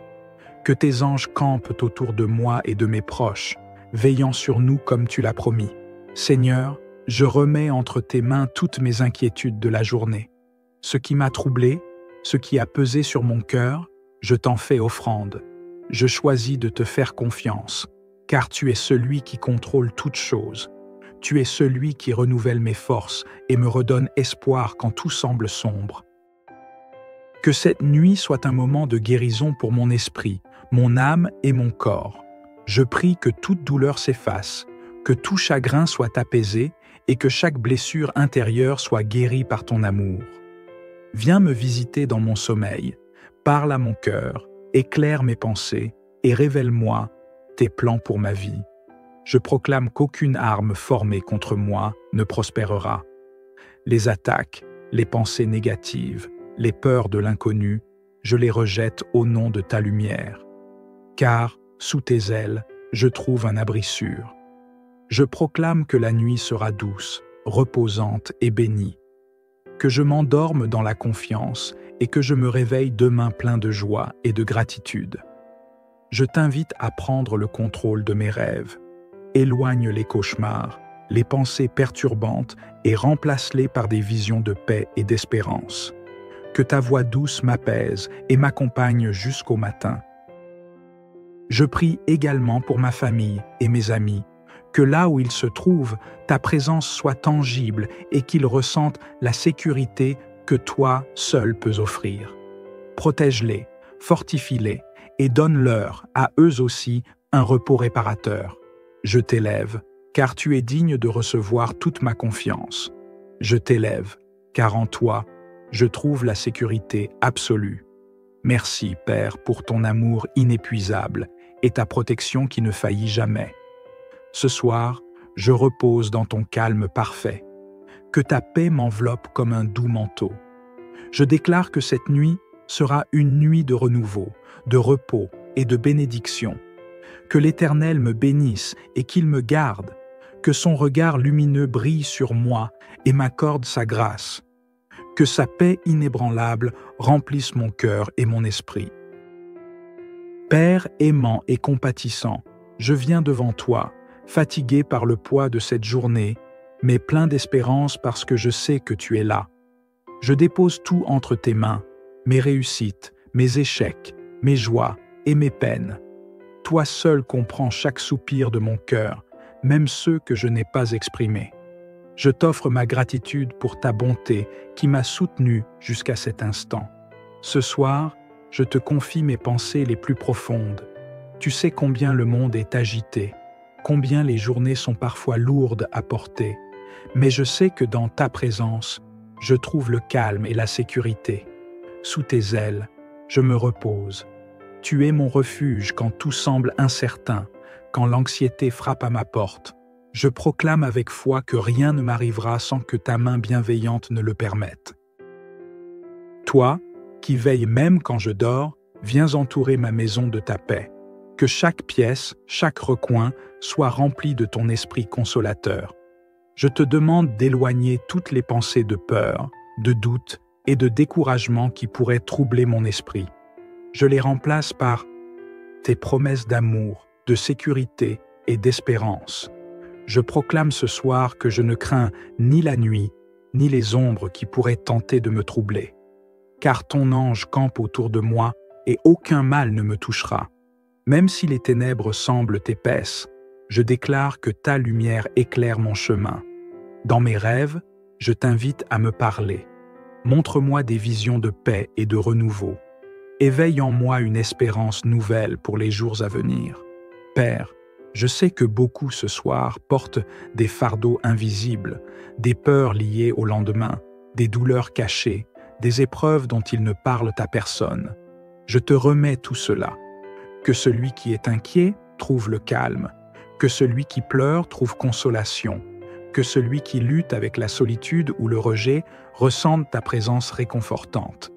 Que tes anges campent autour de moi et de mes proches, veillant sur nous comme tu l'as promis. Seigneur, je remets entre tes mains toutes mes inquiétudes de la journée. Ce qui m'a troublé, ce qui a pesé sur mon cœur, je t'en fais offrande. Je choisis de te faire confiance, car tu es celui qui contrôle toutes choses. Tu es celui qui renouvelle mes forces et me redonne espoir quand tout semble sombre. Que cette nuit soit un moment de guérison pour mon esprit, mon âme et mon corps. Je prie que toute douleur s'efface, que tout chagrin soit apaisé et que chaque blessure intérieure soit guérie par ton amour. Viens me visiter dans mon sommeil, parle à mon cœur, éclaire mes pensées et révèle-moi tes plans pour ma vie. Je proclame qu'aucune arme formée contre moi ne prospérera. Les attaques, les pensées négatives, les peurs de l'inconnu, je les rejette au nom de ta lumière. Car, sous tes ailes, je trouve un abri sûr. Je proclame que la nuit sera douce, reposante et bénie. Que je m'endorme dans la confiance et que je me réveille demain plein de joie et de gratitude. Je t'invite à prendre le contrôle de mes rêves. Éloigne les cauchemars, les pensées perturbantes et remplace-les par des visions de paix et d'espérance. Que ta voix douce m'apaise et m'accompagne jusqu'au matin. Je prie également pour ma famille et mes amis, que là où ils se trouvent, ta présence soit tangible et qu'ils ressentent la sécurité que toi seul peux offrir. Protège-les, fortifie-les et donne-leur, à eux aussi, un repos réparateur. Je t'élève, car tu es digne de recevoir toute ma confiance. Je t'élève, car en toi, je trouve la sécurité absolue. Merci, Père, pour ton amour inépuisable et ta protection qui ne faillit jamais. Ce soir, je repose dans ton calme parfait. Que ta paix m'enveloppe comme un doux manteau. Je déclare que cette nuit sera une nuit de renouveau, de repos et de bénédiction. Que l'Éternel me bénisse et qu'il me garde, que son regard lumineux brille sur moi et m'accorde sa grâce. Que sa paix inébranlable remplisse mon cœur et mon esprit. Père aimant et compatissant, je viens devant toi, fatigué par le poids de cette journée, mais plein d'espérance parce que je sais que tu es là. Je dépose tout entre tes mains, mes réussites, mes échecs, mes joies et mes peines. Toi seul comprends chaque soupir de mon cœur, même ceux que je n'ai pas exprimés. Je t'offre ma gratitude pour ta bonté qui m'a soutenu jusqu'à cet instant. Ce soir, je te confie mes pensées les plus profondes. Tu sais combien le monde est agité, combien les journées sont parfois lourdes à porter, mais je sais que dans ta présence, je trouve le calme et la sécurité. Sous tes ailes, je me repose. Tu es mon refuge quand tout semble incertain, quand l'anxiété frappe à ma porte. Je proclame avec foi que rien ne m'arrivera sans que ta main bienveillante ne le permette. Toi, qui veilles même quand je dors, viens entourer ma maison de ta paix. Que chaque pièce, chaque recoin soit rempli de ton esprit consolateur. Je te demande d'éloigner toutes les pensées de peur, de doute et de découragement qui pourraient troubler mon esprit. Je les remplace par tes promesses d'amour, de sécurité et d'espérance. Je proclame ce soir que je ne crains ni la nuit, ni les ombres qui pourraient tenter de me troubler. Car ton ange campe autour de moi et aucun mal ne me touchera. Même si les ténèbres semblent épaisses, je déclare que ta lumière éclaire mon chemin. Dans mes rêves, je t'invite à me parler. Montre-moi des visions de paix et de renouveau. Éveille en moi une espérance nouvelle pour les jours à venir. Père, je sais que beaucoup ce soir portent des fardeaux invisibles, des peurs liées au lendemain, des douleurs cachées, des épreuves dont ils ne parlent à personne. Je te remets tout cela. Que celui qui est inquiet trouve le calme, que celui qui pleure trouve consolation, que celui qui lutte avec la solitude ou le rejet ressente ta présence réconfortante.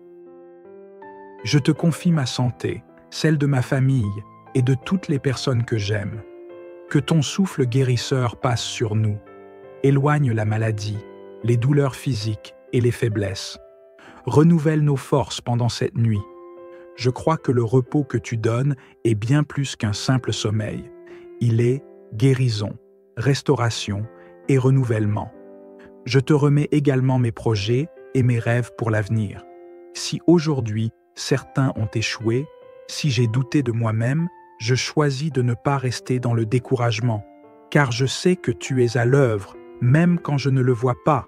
Je te confie ma santé, celle de ma famille et de toutes les personnes que j'aime. Que ton souffle guérisseur passe sur nous, éloigne la maladie, les douleurs physiques et les faiblesses. Renouvelle nos forces pendant cette nuit. je crois que le repos que tu donnes est bien plus qu'un simple sommeil. Il est guérison, restauration et renouvellement. Je te remets également mes projets et mes rêves pour l'avenir. Si aujourd'hui certains ont échoué, si j'ai douté de moi-même, je choisis de ne pas rester dans le découragement, car je sais que tu es à l'œuvre, même quand je ne le vois pas.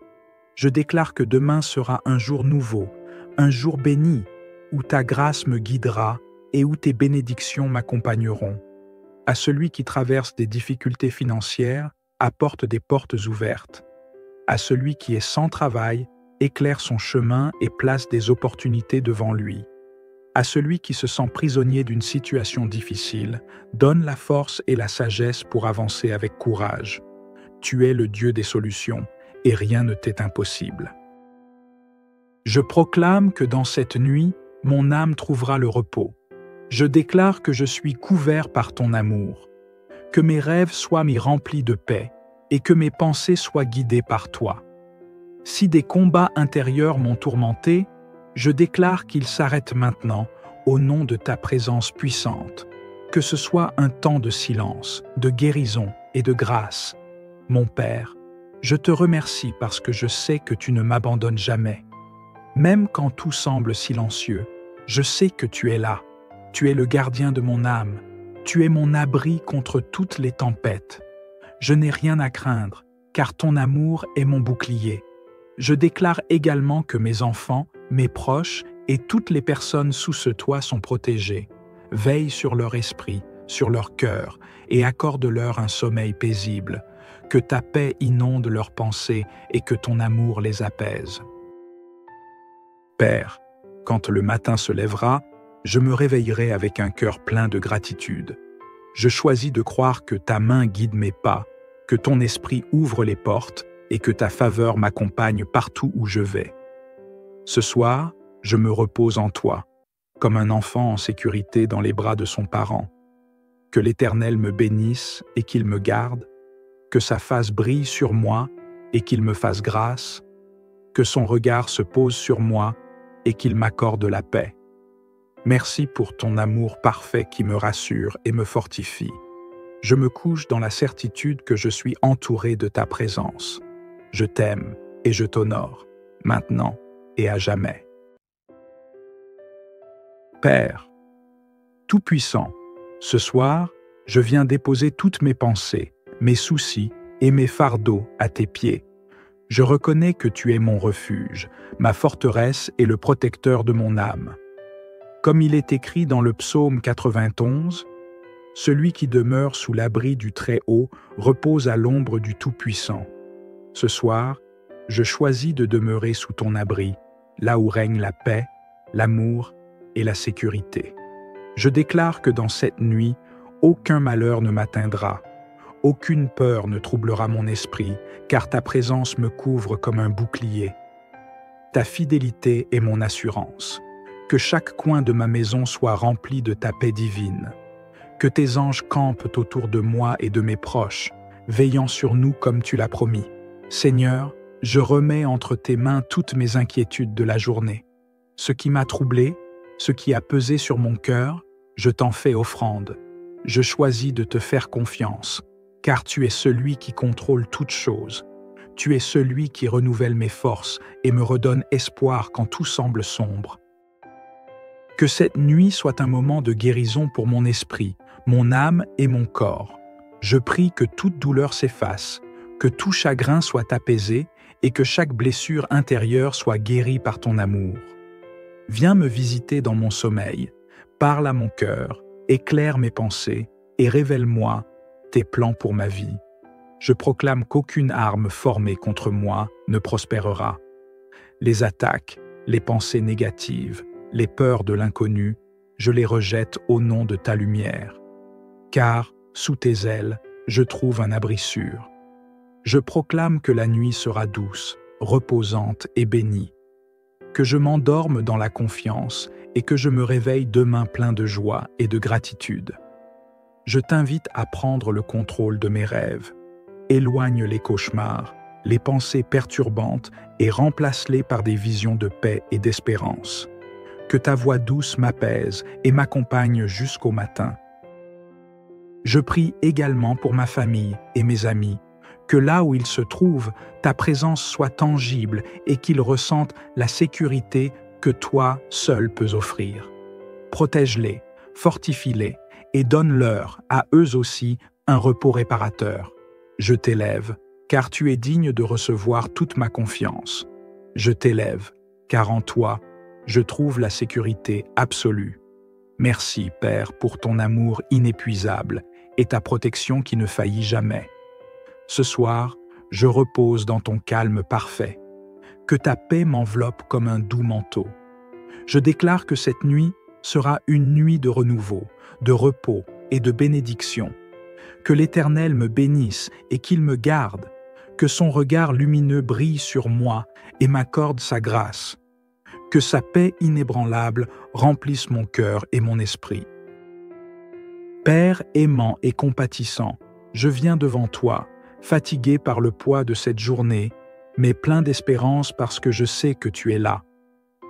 Je déclare que demain sera un jour nouveau, un jour béni, où ta grâce me guidera et où tes bénédictions m'accompagneront. À celui qui traverse des difficultés financières, apporte des portes ouvertes. À celui qui est sans travail, éclaire son chemin et place des opportunités devant lui. À celui qui se sent prisonnier d'une situation difficile, donne la force et la sagesse pour avancer avec courage. Tu es le Dieu des solutions, et rien ne t'est impossible. Je proclame que dans cette nuit, mon âme trouvera le repos. Je déclare que je suis couvert par ton amour, que mes rêves soient mis remplis de paix, et que mes pensées soient guidées par toi. Si des combats intérieurs m'ont tourmenté, je déclare qu'ils s'arrêtent maintenant au nom de ta présence puissante. Que ce soit un temps de silence, de guérison et de grâce. Mon Père, je te remercie parce que je sais que tu ne m'abandonnes jamais. Même quand tout semble silencieux, je sais que tu es là. Tu es le gardien de mon âme. Tu es mon abri contre toutes les tempêtes. Je n'ai rien à craindre, car ton amour est mon bouclier. Je déclare également que mes enfants, mes proches et toutes les personnes sous ce toit sont protégés. Veille sur leur esprit, sur leur cœur, et accorde-leur un sommeil paisible. Que ta paix inonde leurs pensées et que ton amour les apaise. Père, quand le matin se lèvera, je me réveillerai avec un cœur plein de gratitude. Je choisis de croire que ta main guide mes pas, que ton esprit ouvre les portes et que ta faveur m'accompagne partout où je vais. Ce soir, je me repose en toi, comme un enfant en sécurité dans les bras de son parent. Que l'Éternel me bénisse et qu'il me garde, que sa face brille sur moi et qu'il me fasse grâce, que son regard se pose sur moi et qu'il m'accorde la paix. Merci pour ton amour parfait qui me rassure et me fortifie. Je me couche dans la certitude que je suis entouré de ta présence. Je t'aime et je t'honore, maintenant et à jamais. Père, Tout-Puissant, ce soir, je viens déposer toutes mes pensées, mes soucis et mes fardeaux à tes pieds. Je reconnais que tu es mon refuge, ma forteresse et le protecteur de mon âme. Comme il est écrit dans le psaume 91, « Celui qui demeure sous l'abri du Très-Haut repose à l'ombre du Tout-Puissant. » Ce soir, je choisis de demeurer sous ton abri, là où règne la paix, l'amour et la sécurité. Je déclare que dans cette nuit, aucun malheur ne m'atteindra. Aucune peur ne troublera mon esprit, car ta présence me couvre comme un bouclier. Ta fidélité est mon assurance. Que chaque coin de ma maison soit rempli de ta paix divine. Que tes anges campent autour de moi et de mes proches, veillant sur nous comme tu l'as promis. Seigneur, je remets entre tes mains toutes mes inquiétudes de la journée. Ce qui m'a troublé, ce qui a pesé sur mon cœur, je t'en fais offrande. Je choisis de te faire confiance, car tu es celui qui contrôle toutes choses. Tu es celui qui renouvelle mes forces et me redonne espoir quand tout semble sombre. Que cette nuit soit un moment de guérison pour mon esprit, mon âme et mon corps. Je prie que toute douleur s'efface, que tout chagrin soit apaisé et que chaque blessure intérieure soit guérie par ton amour. Viens me visiter dans mon sommeil, parle à mon cœur, éclaire mes pensées et révèle-moi tes plans pour ma vie. Je proclame qu'aucune arme formée contre moi ne prospérera. Les attaques, les pensées négatives, les peurs de l'inconnu, je les rejette au nom de ta lumière. Car, sous tes ailes, je trouve un abri sûr. Je proclame que la nuit sera douce, reposante et bénie. Que je m'endorme dans la confiance et que je me réveille demain plein de joie et de gratitude. Je t'invite à prendre le contrôle de mes rêves. Éloigne les cauchemars, les pensées perturbantes et remplace-les par des visions de paix et d'espérance. que ta voix douce m'apaise et m'accompagne jusqu'au matin. Je prie également pour ma famille et mes amis, que là où ils se trouvent, ta présence soit tangible et qu'ils ressentent la sécurité que toi seul peux offrir. Protège-les, fortifie-les et donne-leur, à eux aussi, un repos réparateur. Je t'élève, car tu es digne de recevoir toute ma confiance. Je t'élève, car en toi, je trouve la sécurité absolue. Merci, Père, pour ton amour inépuisable et ta protection qui ne faillit jamais. Ce soir, je repose dans ton calme parfait. Que ta paix m'enveloppe comme un doux manteau. Je déclare que cette nuit sera une nuit de renouveau, de repos et de bénédiction. Que l'Éternel me bénisse et qu'il me garde, que son regard lumineux brille sur moi et m'accorde sa grâce. Que sa paix inébranlable remplisse mon cœur et mon esprit. Père aimant et compatissant, je viens devant toi, fatigué par le poids de cette journée, mais plein d'espérance parce que je sais que tu es là.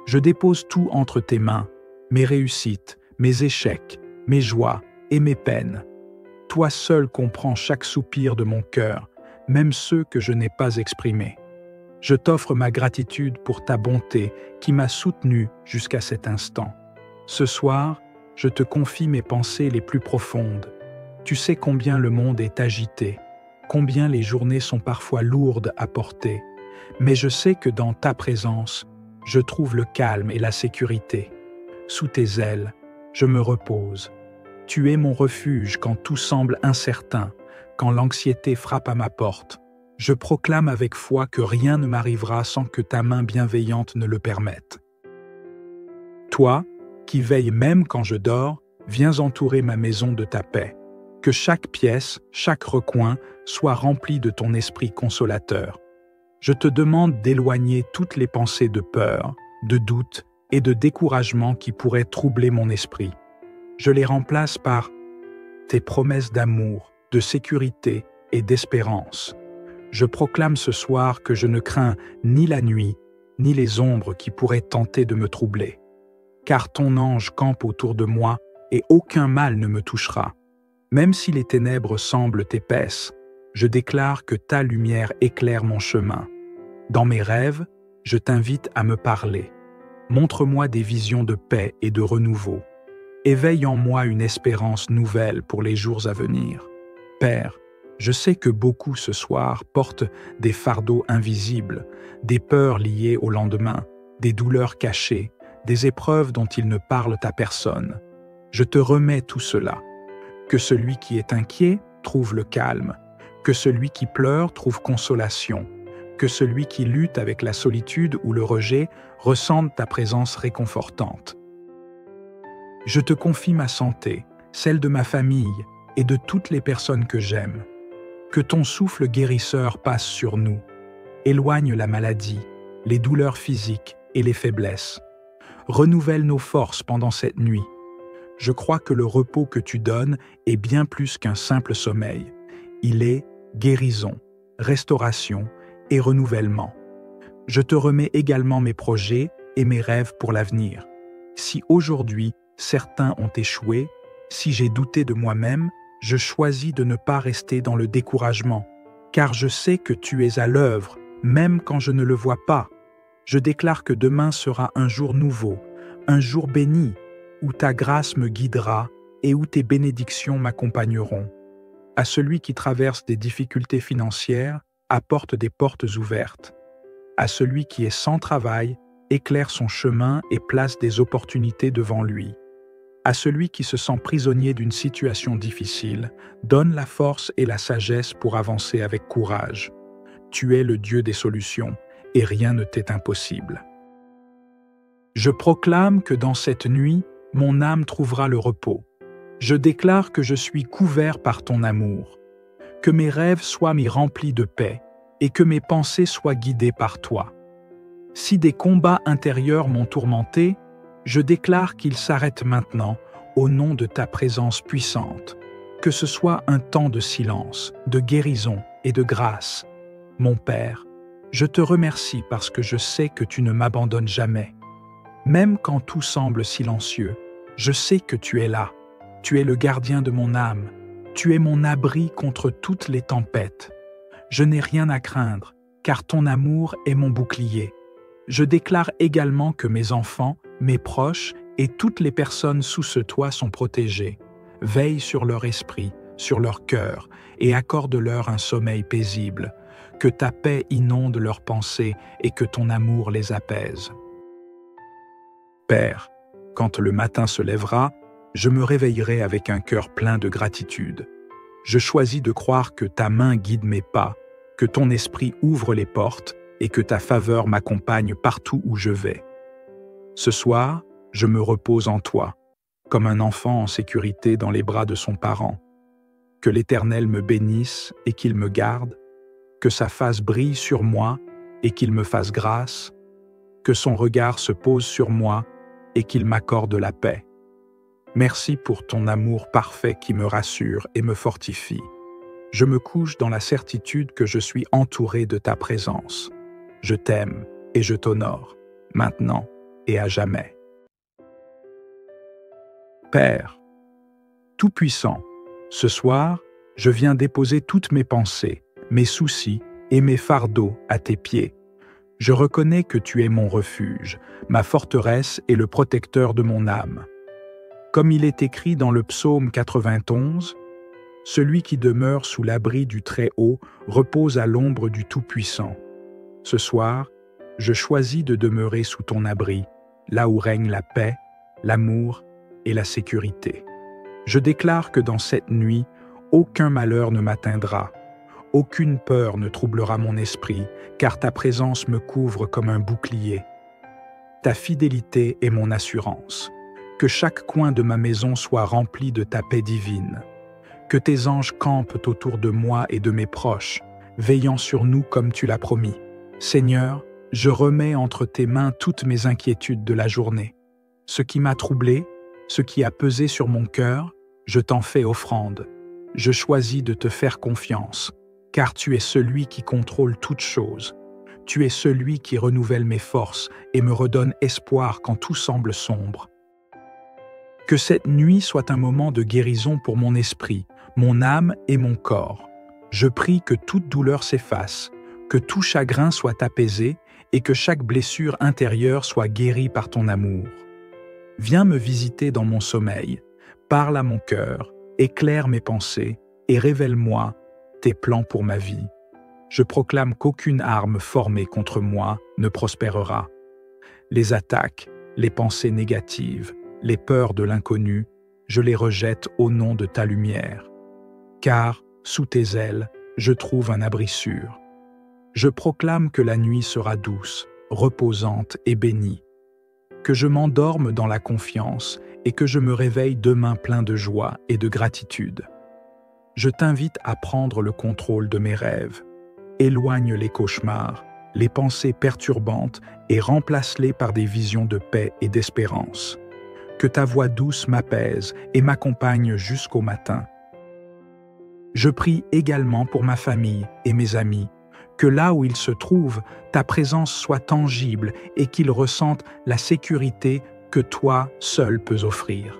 Je dépose tout entre tes mains, mes réussites, mes échecs, mes joies et mes peines. Toi seul comprends chaque soupir de mon cœur, même ceux que je n'ai pas exprimés. Je t'offre ma gratitude pour ta bonté qui m'a soutenu jusqu'à cet instant. Ce soir, je te confie mes pensées les plus profondes. Tu sais combien le monde est agité, combien les journées sont parfois lourdes à porter, mais je sais que dans ta présence, je trouve le calme et la sécurité. Sous tes ailes, je me repose. Tu es mon refuge quand tout semble incertain, quand l'anxiété frappe à ma porte. Je proclame avec foi que rien ne m'arrivera sans que ta main bienveillante ne le permette. Toi, qui veilles même quand je dors, viens entourer ma maison de ta paix. Que chaque pièce, chaque recoin soit rempli de ton esprit consolateur. Je te demande d'éloigner toutes les pensées de peur, de doute et de découragement qui pourraient troubler mon esprit. Je les remplace par tes promesses d'amour, de sécurité et d'espérance. Je proclame ce soir que je ne crains ni la nuit, ni les ombres qui pourraient tenter de me troubler. Car ton ange campe autour de moi et aucun mal ne me touchera. Même si les ténèbres semblent épaisses, je déclare que ta lumière éclaire mon chemin. Dans mes rêves, je t'invite à me parler. Montre-moi des visions de paix et de renouveau. Éveille en moi une espérance nouvelle pour les jours à venir. Père, je sais que beaucoup ce soir portent des fardeaux invisibles, des peurs liées au lendemain, des douleurs cachées, des épreuves dont ils ne parlent à personne. Je te remets tout cela. Que celui qui est inquiet trouve le calme, que celui qui pleure trouve consolation, que celui qui lutte avec la solitude ou le rejet ressente ta présence réconfortante. Je te confie ma santé, celle de ma famille et de toutes les personnes que j'aime. Que ton souffle guérisseur passe sur nous, éloigne la maladie, les douleurs physiques et les faiblesses. Renouvelle nos forces pendant cette nuit. Je crois que le repos que tu donnes est bien plus qu'un simple sommeil. Il est guérison, restauration et renouvellement. Je te remets également mes projets et mes rêves pour l'avenir. Si aujourd'hui, certains ont échoué, si j'ai douté de moi-même, je choisis de ne pas rester dans le découragement, car je sais que tu es à l'œuvre, même quand je ne le vois pas. Je déclare que demain sera un jour nouveau, un jour béni, où ta grâce me guidera et où tes bénédictions m'accompagneront. À celui qui traverse des difficultés financières, apporte des portes ouvertes. À celui qui est sans travail, éclaire son chemin et place des opportunités devant lui. À celui qui se sent prisonnier d'une situation difficile, donne la force et la sagesse pour avancer avec courage. Tu es le Dieu des solutions, et rien ne t'est impossible. Je proclame que dans cette nuit, mon âme trouvera le repos. Je déclare que je suis couvert par ton amour, que mes rêves soient mis remplis de paix et que mes pensées soient guidées par toi. Si des combats intérieurs m'ont tourmenté, je déclare qu'ils s'arrêtent maintenant au nom de ta présence puissante, que ce soit un temps de silence, de guérison et de grâce. Mon Père, je te remercie parce que je sais que tu ne m'abandonnes jamais. Même quand tout semble silencieux, je sais que tu es là. Tu es le gardien de mon âme. Tu es mon abri contre toutes les tempêtes. Je n'ai rien à craindre, car ton amour est mon bouclier. Je déclare également que mes enfants, mes proches et toutes les personnes sous ce toit sont protégés. Veille sur leur esprit, sur leur cœur, et accorde-leur un sommeil paisible. Que ta paix inonde leurs pensées et que ton amour les apaise. Père, quand le matin se lèvera, je me réveillerai avec un cœur plein de gratitude. Je choisis de croire que ta main guide mes pas, que ton esprit ouvre les portes et que ta faveur m'accompagne partout où je vais. Ce soir, je me repose en toi, comme un enfant en sécurité dans les bras de son parent. Que l'Éternel me bénisse et qu'il me garde, que sa face brille sur moi et qu'il me fasse grâce, que son regard se pose sur moi et qu'il m'accorde la paix. Merci pour ton amour parfait qui me rassure et me fortifie. Je me couche dans la certitude que je suis entouré de ta présence. Je t'aime et je t'honore, maintenant et à jamais. Père, Tout-Puissant, ce soir, je viens déposer toutes mes pensées, mes soucis et mes fardeaux à tes pieds. Je reconnais que tu es mon refuge, ma forteresse et le protecteur de mon âme. Comme il est écrit dans le psaume 91, « Celui qui demeure sous l'abri du Très-Haut repose à l'ombre du Tout-Puissant. » Ce soir, je choisis de demeurer sous ton abri, là où règne la paix, l'amour et la sécurité. Je déclare que dans cette nuit, aucun malheur ne m'atteindra. Aucune peur ne troublera mon esprit, car ta présence me couvre comme un bouclier. Ta fidélité est mon assurance. Que chaque coin de ma maison soit rempli de ta paix divine. Que tes anges campent autour de moi et de mes proches, veillant sur nous comme tu l'as promis. Seigneur, je remets entre tes mains toutes mes inquiétudes de la journée. Ce qui m'a troublé, ce qui a pesé sur mon cœur, je t'en fais offrande. Je choisis de te faire confiance, car tu es celui qui contrôle toutes choses. Tu es celui qui renouvelle mes forces et me redonne espoir quand tout semble sombre. Que cette nuit soit un moment de guérison pour mon esprit, mon âme et mon corps. Je prie que toute douleur s'efface, que tout chagrin soit apaisé et que chaque blessure intérieure soit guérie par ton amour. Viens me visiter dans mon sommeil, parle à mon cœur, éclaire mes pensées et révèle-moi tes plans pour ma vie. Je proclame qu'aucune arme formée contre moi ne prospérera. Les attaques, les pensées négatives, les peurs de l'inconnu, je les rejette au nom de ta lumière. Car, sous tes ailes, je trouve un abri sûr. Je proclame que la nuit sera douce, reposante et bénie. Que je m'endorme dans la confiance et que je me réveille demain plein de joie et de gratitude. Je t'invite à prendre le contrôle de mes rêves. Éloigne les cauchemars, les pensées perturbantes et remplace-les par des visions de paix et d'espérance. Que ta voix douce m'apaise et m'accompagne jusqu'au matin. Je prie également pour ma famille et mes amis, que là où ils se trouvent, ta présence soit tangible et qu'ils ressentent la sécurité que toi seul peux offrir.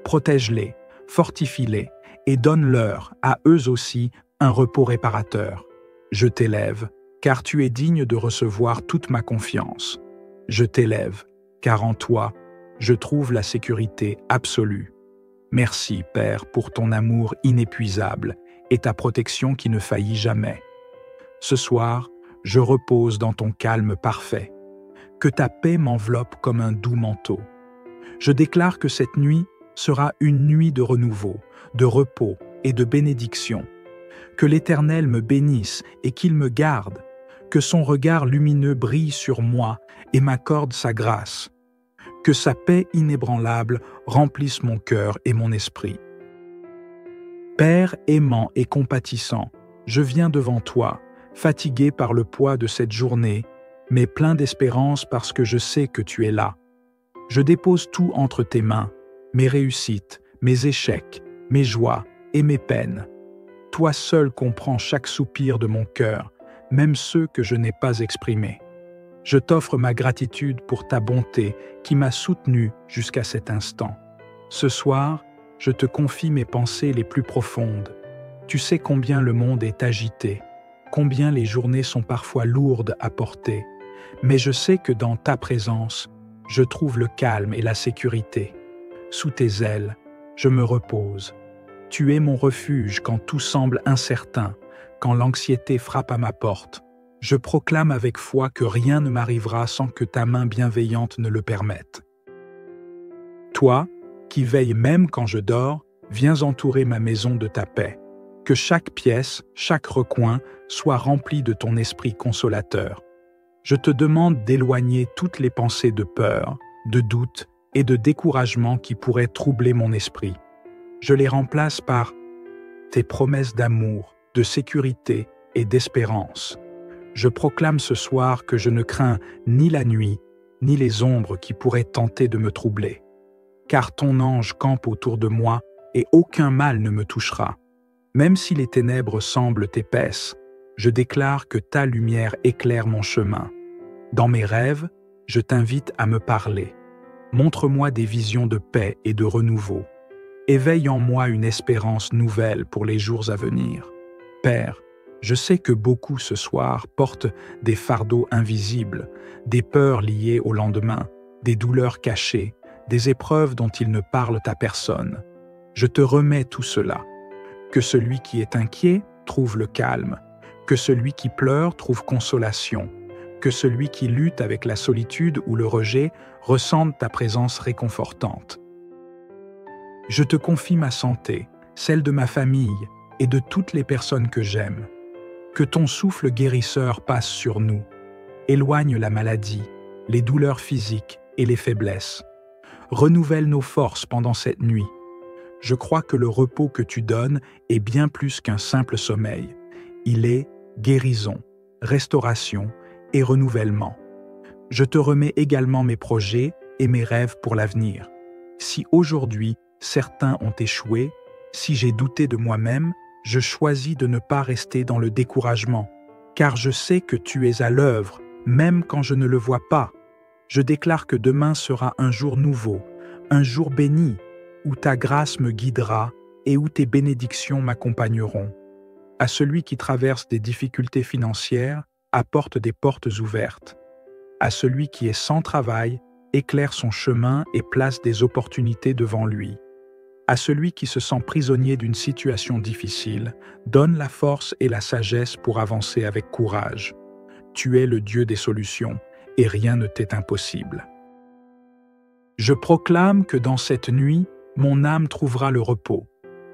Protège-les, fortifie-les et donne-leur, à eux aussi, un repos réparateur. Je t'élève, car tu es digne de recevoir toute ma confiance. Je t'élève, car en toi, je trouve la sécurité absolue. Merci, Père, pour ton amour inépuisable et ta protection qui ne faillit jamais. Ce soir, je repose dans ton calme parfait. Que ta paix m'enveloppe comme un doux manteau. Je déclare que cette nuit sera une nuit de renouveau, de repos et de bénédiction. Que l'Éternel me bénisse et qu'il me garde. Que son regard lumineux brille sur moi et m'accorde sa grâce. Que sa paix inébranlable remplisse mon cœur et mon esprit. Père aimant et compatissant, je viens devant toi, fatigué par le poids de cette journée, mais plein d'espérance parce que je sais que tu es là. Je dépose tout entre tes mains, mes réussites, mes échecs, mes joies et mes peines. Toi seul comprends chaque soupir de mon cœur, même ceux que je n'ai pas exprimés. Je t'offre ma gratitude pour ta bonté qui m'a soutenu jusqu'à cet instant. Ce soir, je te confie mes pensées les plus profondes. Tu sais combien le monde est agité, combien les journées sont parfois lourdes à porter, mais je sais que dans ta présence, je trouve le calme et la sécurité. Sous tes ailes, je me repose. Tu es mon refuge quand tout semble incertain, quand l'anxiété frappe à ma porte. Je proclame avec foi que rien ne m'arrivera sans que ta main bienveillante ne le permette. Toi, qui veilles même quand je dors, viens entourer ma maison de ta paix. Que chaque pièce, chaque recoin soit rempli de ton esprit consolateur. Je te demande d'éloigner toutes les pensées de peur, de doute et de découragement qui pourraient troubler mon esprit. Je les remplace par tes promesses d'amour, de sécurité et d'espérance. Je proclame ce soir que je ne crains ni la nuit, ni les ombres qui pourraient tenter de me troubler. Car ton ange campe autour de moi et aucun mal ne me touchera. Même si les ténèbres semblent épaisses, je déclare que ta lumière éclaire mon chemin. Dans mes rêves, je t'invite à me parler. Montre-moi des visions de paix et de renouveau. Éveille en moi une espérance nouvelle pour les jours à venir. Père, je sais que beaucoup ce soir portent des fardeaux invisibles, des peurs liées au lendemain, des douleurs cachées, des épreuves dont ils ne parlent à personne. Je te remets tout cela. Que celui qui est inquiet trouve le calme, que celui qui pleure trouve consolation, que celui qui lutte avec la solitude ou le rejet ressente ta présence réconfortante. Je te confie ma santé, celle de ma famille et de toutes les personnes que j'aime. Que ton souffle guérisseur passe sur nous, éloigne la maladie, les douleurs physiques et les faiblesses. Renouvelle nos forces pendant cette nuit. Je crois que le repos que tu donnes est bien plus qu'un simple sommeil. Il est guérison, restauration et renouvellement. Je te remets également mes projets et mes rêves pour l'avenir. Si aujourd'hui, certains ont échoué, si j'ai douté de moi-même, je choisis de ne pas rester dans le découragement, car je sais que tu es à l'œuvre, même quand je ne le vois pas. Je déclare que demain sera un jour nouveau, un jour béni, où ta grâce me guidera et où tes bénédictions m'accompagneront. À celui qui traverse des difficultés financières, apporte des portes ouvertes. À celui qui est sans travail, éclaire son chemin et place des opportunités devant lui. À celui qui se sent prisonnier d'une situation difficile, donne la force et la sagesse pour avancer avec courage. Tu es le Dieu des solutions, et rien ne t'est impossible. Je proclame que dans cette nuit, mon âme trouvera le repos.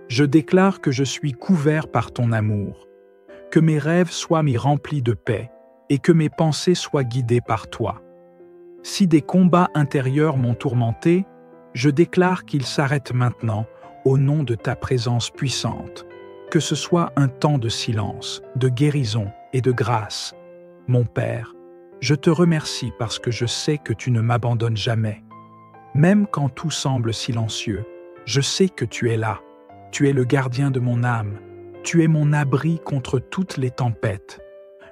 Je déclare que je suis couvert par ton amour, que mes rêves soient mis remplis de paix et que mes pensées soient guidées par toi. Si des combats intérieurs m'ont tourmenté, je déclare qu'ils s'arrêtent maintenant au nom de ta présence puissante, que ce soit un temps de silence, de guérison et de grâce. Mon Père, je te remercie parce que je sais que tu ne m'abandonnes jamais. Même quand tout semble silencieux, je sais que tu es là. Tu es le gardien de mon âme. Tu es mon abri contre toutes les tempêtes.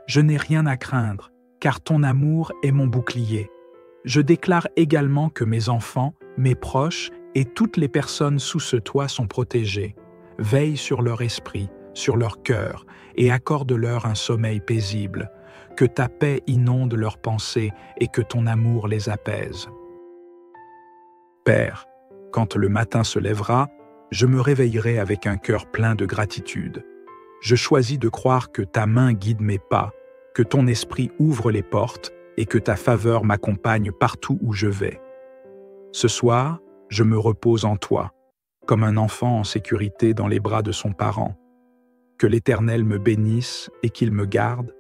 Je n'ai rien à craindre, car ton amour est mon bouclier. Je déclare également que mes enfants, mes proches et toutes les personnes sous ce toit sont protégés. Veille sur leur esprit, sur leur cœur, et accorde-leur un sommeil paisible. Que ta paix inonde leurs pensées et que ton amour les apaise. Père, quand le matin se lèvera, je me réveillerai avec un cœur plein de gratitude. Je choisis de croire que ta main guide mes pas, que ton esprit ouvre les portes et que ta faveur m'accompagne partout où je vais. Ce soir, je me repose en toi, comme un enfant en sécurité dans les bras de son parent. Que l'Éternel me bénisse et qu'il me garde,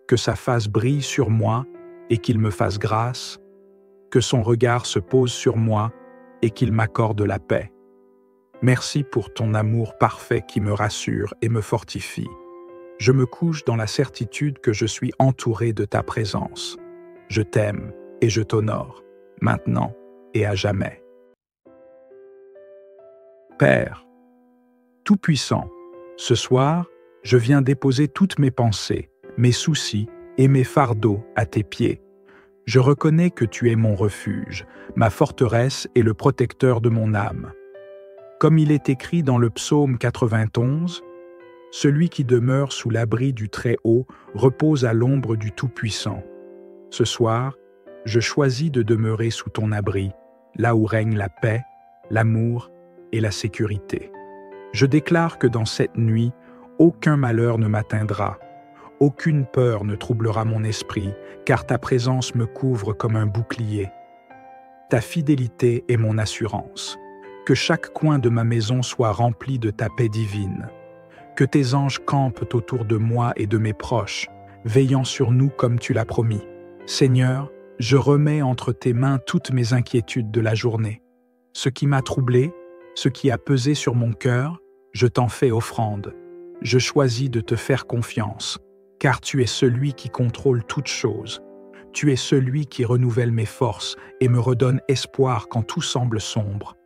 que sa face brille sur moi et qu'il me fasse grâce, que son regard se pose sur moi et qu'il m'accorde la paix. Merci pour ton amour parfait qui me rassure et me fortifie. Je me couche dans la certitude que je suis entouré de ta présence. Je t'aime et je t'honore, maintenant et à jamais. Père, Tout-Puissant, ce soir, je viens déposer toutes mes pensées, mes soucis et mes fardeaux à tes pieds. Je reconnais que tu es mon refuge, ma forteresse et le protecteur de mon âme. Comme il est écrit dans le psaume 91, « Celui qui demeure sous l'abri du Très-Haut repose à l'ombre du Tout-Puissant. » Ce soir, je choisis de demeurer sous ton abri, là où règne la paix, l'amour et la sécurité. Je déclare que dans cette nuit, aucun malheur ne m'atteindra, aucune peur ne troublera mon esprit, car ta présence me couvre comme un bouclier. Ta fidélité est mon assurance. Que chaque coin de ma maison soit rempli de ta paix divine. Que tes anges campent autour de moi et de mes proches, veillant sur nous comme tu l'as promis. Seigneur, je remets entre tes mains toutes mes inquiétudes de la journée. Ce qui m'a troublé, ce qui a pesé sur mon cœur, je t'en fais offrande. Je choisis de te faire confiance, car tu es celui qui contrôle toutes choses. Tu es celui qui renouvelle mes forces et me redonne espoir quand tout semble sombre.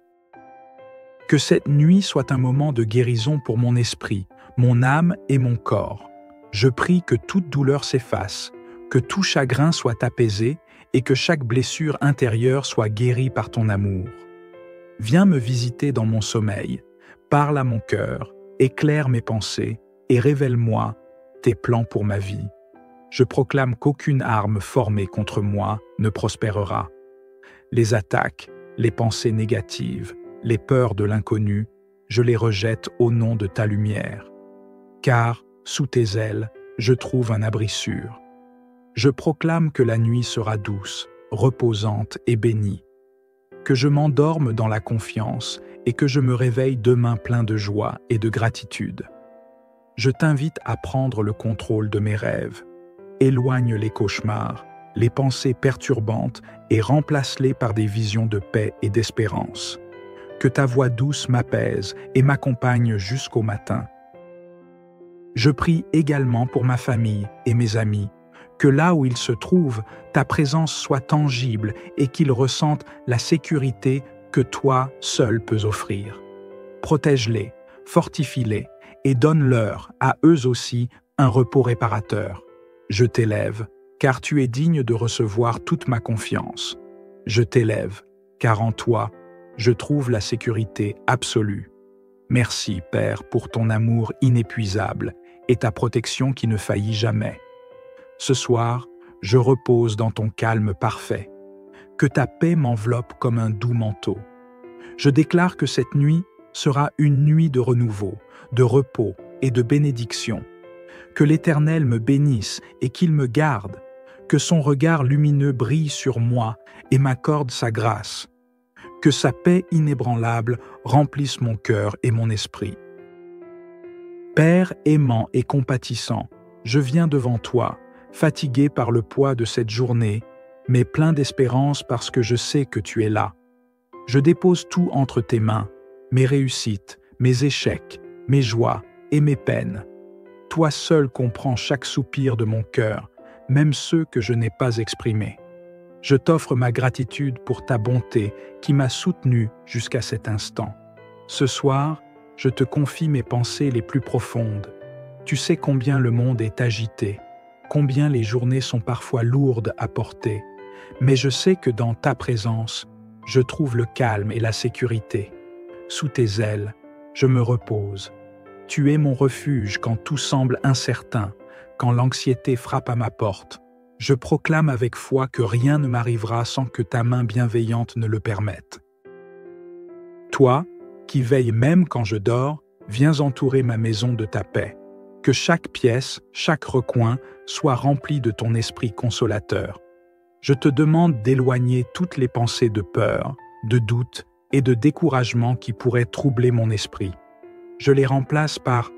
Que cette nuit soit un moment de guérison pour mon esprit, mon âme et mon corps. Je prie que toute douleur s'efface, que tout chagrin soit apaisé et que chaque blessure intérieure soit guérie par ton amour. Viens me visiter dans mon sommeil, parle à mon cœur, éclaire mes pensées et révèle-moi tes plans pour ma vie. Je proclame qu'aucune arme formée contre moi ne prospérera. Les attaques, les pensées négatives, les peurs de l'inconnu, je les rejette au nom de ta lumière. Car, sous tes ailes, je trouve un abri sûr. Je proclame que la nuit sera douce, reposante et bénie. Que je m'endorme dans la confiance et que je me réveille demain plein de joie et de gratitude. Je t'invite à prendre le contrôle de mes rêves. Éloigne les cauchemars, les pensées perturbantes et remplace-les par des visions de paix et d'espérance. Que ta voix douce m'apaise et m'accompagne jusqu'au matin. Je prie également pour ma famille et mes amis, que là où ils se trouvent, ta présence soit tangible et qu'ils ressentent la sécurité que toi seul peux offrir. Protège-les, fortifie-les et donne-leur, à eux aussi, un repos réparateur. Je t'élève, car tu es digne de recevoir toute ma confiance. Je t'élève, car en toi, je trouve la sécurité absolue. Merci, Père, pour ton amour inépuisable et ta protection qui ne faillit jamais. Ce soir, je repose dans ton calme parfait. Que ta paix m'enveloppe comme un doux manteau. Je déclare que cette nuit sera une nuit de renouveau, de repos et de bénédiction. Que l'Éternel me bénisse et qu'il me garde. Que son regard lumineux brille sur moi et m'accorde sa grâce. Que sa paix inébranlable remplisse mon cœur et mon esprit. Père aimant et compatissant, je viens devant toi, fatigué par le poids de cette journée, mais plein d'espérance parce que je sais que tu es là. Je dépose tout entre tes mains, mes réussites, mes échecs, mes joies et mes peines. Toi seul comprends chaque soupir de mon cœur, même ceux que je n'ai pas exprimés. Je t'offre ma gratitude pour ta bonté qui m'a soutenu jusqu'à cet instant. Ce soir, je te confie mes pensées les plus profondes. Tu sais combien le monde est agité, combien les journées sont parfois lourdes à porter, mais je sais que dans ta présence, je trouve le calme et la sécurité. Sous tes ailes, je me repose. Tu es mon refuge quand tout semble incertain, quand l'anxiété frappe à ma porte. Je proclame avec foi que rien ne m'arrivera sans que ta main bienveillante ne le permette. Toi, qui veilles même quand je dors, viens entourer ma maison de ta paix. Que chaque pièce, chaque recoin soit rempli de ton esprit consolateur. Je te demande d'éloigner toutes les pensées de peur, de doute et de découragement qui pourraient troubler mon esprit. Je les remplace par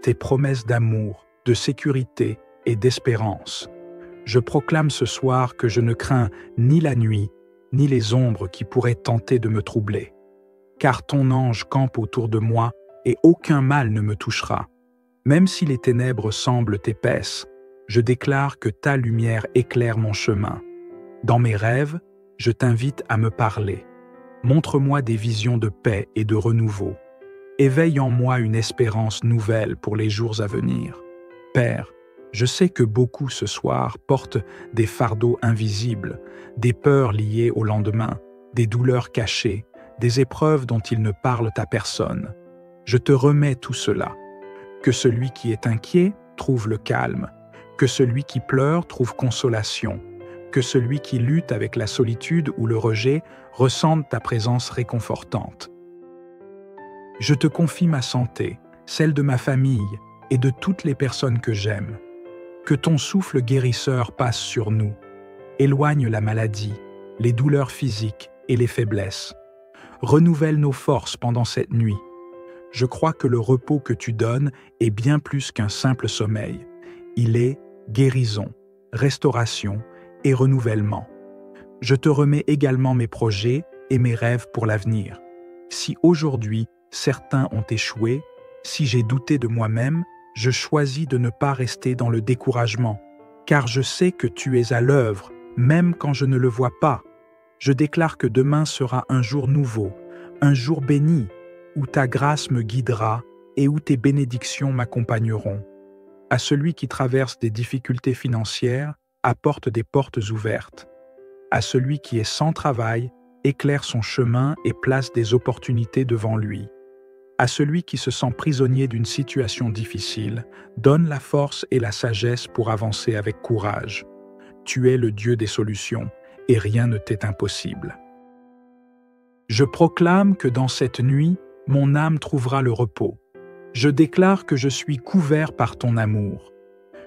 tes promesses d'amour, de sécurité et d'espérance. Je proclame ce soir que je ne crains ni la nuit, ni les ombres qui pourraient tenter de me troubler. Car ton ange campe autour de moi et aucun mal ne me touchera. Même si les ténèbres semblent épaisses, je déclare que ta lumière éclaire mon chemin. Dans mes rêves, je t'invite à me parler. Montre-moi des visions de paix et de renouveau. Éveille en moi une espérance nouvelle pour les jours à venir. Père, Je sais que beaucoup ce soir portent des fardeaux invisibles, des peurs liées au lendemain, des douleurs cachées, des épreuves dont ils ne parlent à personne. Je te remets tout cela. Que celui qui est inquiet trouve le calme, que celui qui pleure trouve consolation, que celui qui lutte avec la solitude ou le rejet ressente ta présence réconfortante. Je te confie ma santé, celle de ma famille et de toutes les personnes que j'aime. Que ton souffle guérisseur passe sur nous, éloigne la maladie, les douleurs physiques et les faiblesses. Renouvelle nos forces pendant cette nuit. Je crois que le repos que tu donnes est bien plus qu'un simple sommeil. Il est guérison, restauration et renouvellement. Je te remets également mes projets et mes rêves pour l'avenir. Si aujourd'hui certains ont échoué, si j'ai douté de moi-même, je choisis de ne pas rester dans le découragement, car je sais que tu es à l'œuvre, même quand je ne le vois pas. Je déclare que demain sera un jour nouveau, un jour béni, où ta grâce me guidera et où tes bénédictions m'accompagneront. À celui qui traverse des difficultés financières, apporte des portes ouvertes. À celui qui est sans travail, éclaire son chemin et place des opportunités devant lui. À celui qui se sent prisonnier d'une situation difficile, donne la force et la sagesse pour avancer avec courage. Tu es le Dieu des solutions, et rien ne t'est impossible. Je proclame que dans cette nuit, mon âme trouvera le repos. Je déclare que je suis couvert par ton amour,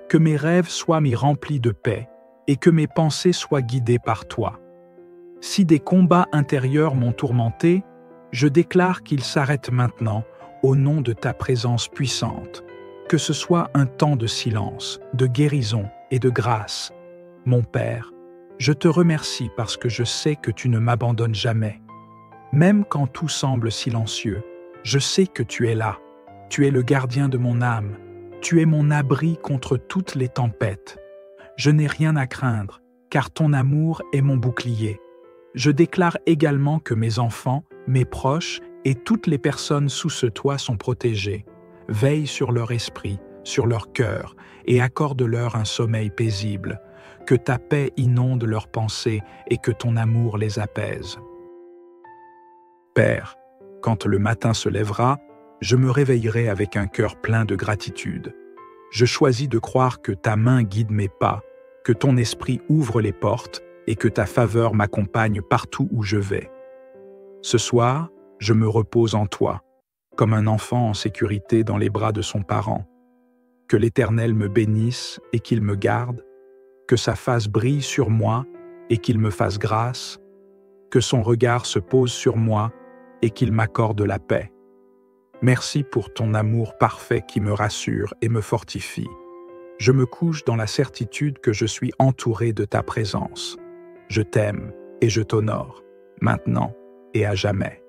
que mes rêves soient mis remplis de paix, et que mes pensées soient guidées par toi. Si des combats intérieurs m'ont tourmenté, je déclare qu'ils s'arrêtent maintenant au nom de ta présence puissante. Que ce soit un temps de silence, de guérison et de grâce. Mon Père, je te remercie parce que je sais que tu ne m'abandonnes jamais. Même quand tout semble silencieux, je sais que tu es là. Tu es le gardien de mon âme. Tu es mon abri contre toutes les tempêtes. Je n'ai rien à craindre, car ton amour est mon bouclier. Je déclare également que mes enfants, mes proches et toutes les personnes sous ce toit sont protégées. Veille sur leur esprit, sur leur cœur, et accorde-leur un sommeil paisible. Que ta paix inonde leurs pensées et que ton amour les apaise. Père, quand le matin se lèvera, je me réveillerai avec un cœur plein de gratitude. Je choisis de croire que ta main guide mes pas, que ton esprit ouvre les portes et que ta faveur m'accompagne partout où je vais. Ce soir, je me repose en toi, comme un enfant en sécurité dans les bras de son parent. Que l'Éternel me bénisse et qu'il me garde, que sa face brille sur moi et qu'il me fasse grâce, que son regard se pose sur moi et qu'il m'accorde la paix. Merci pour ton amour parfait qui me rassure et me fortifie. Je me couche dans la certitude que je suis entouré de ta présence. Je t'aime et je t'honore, maintenant et à jamais.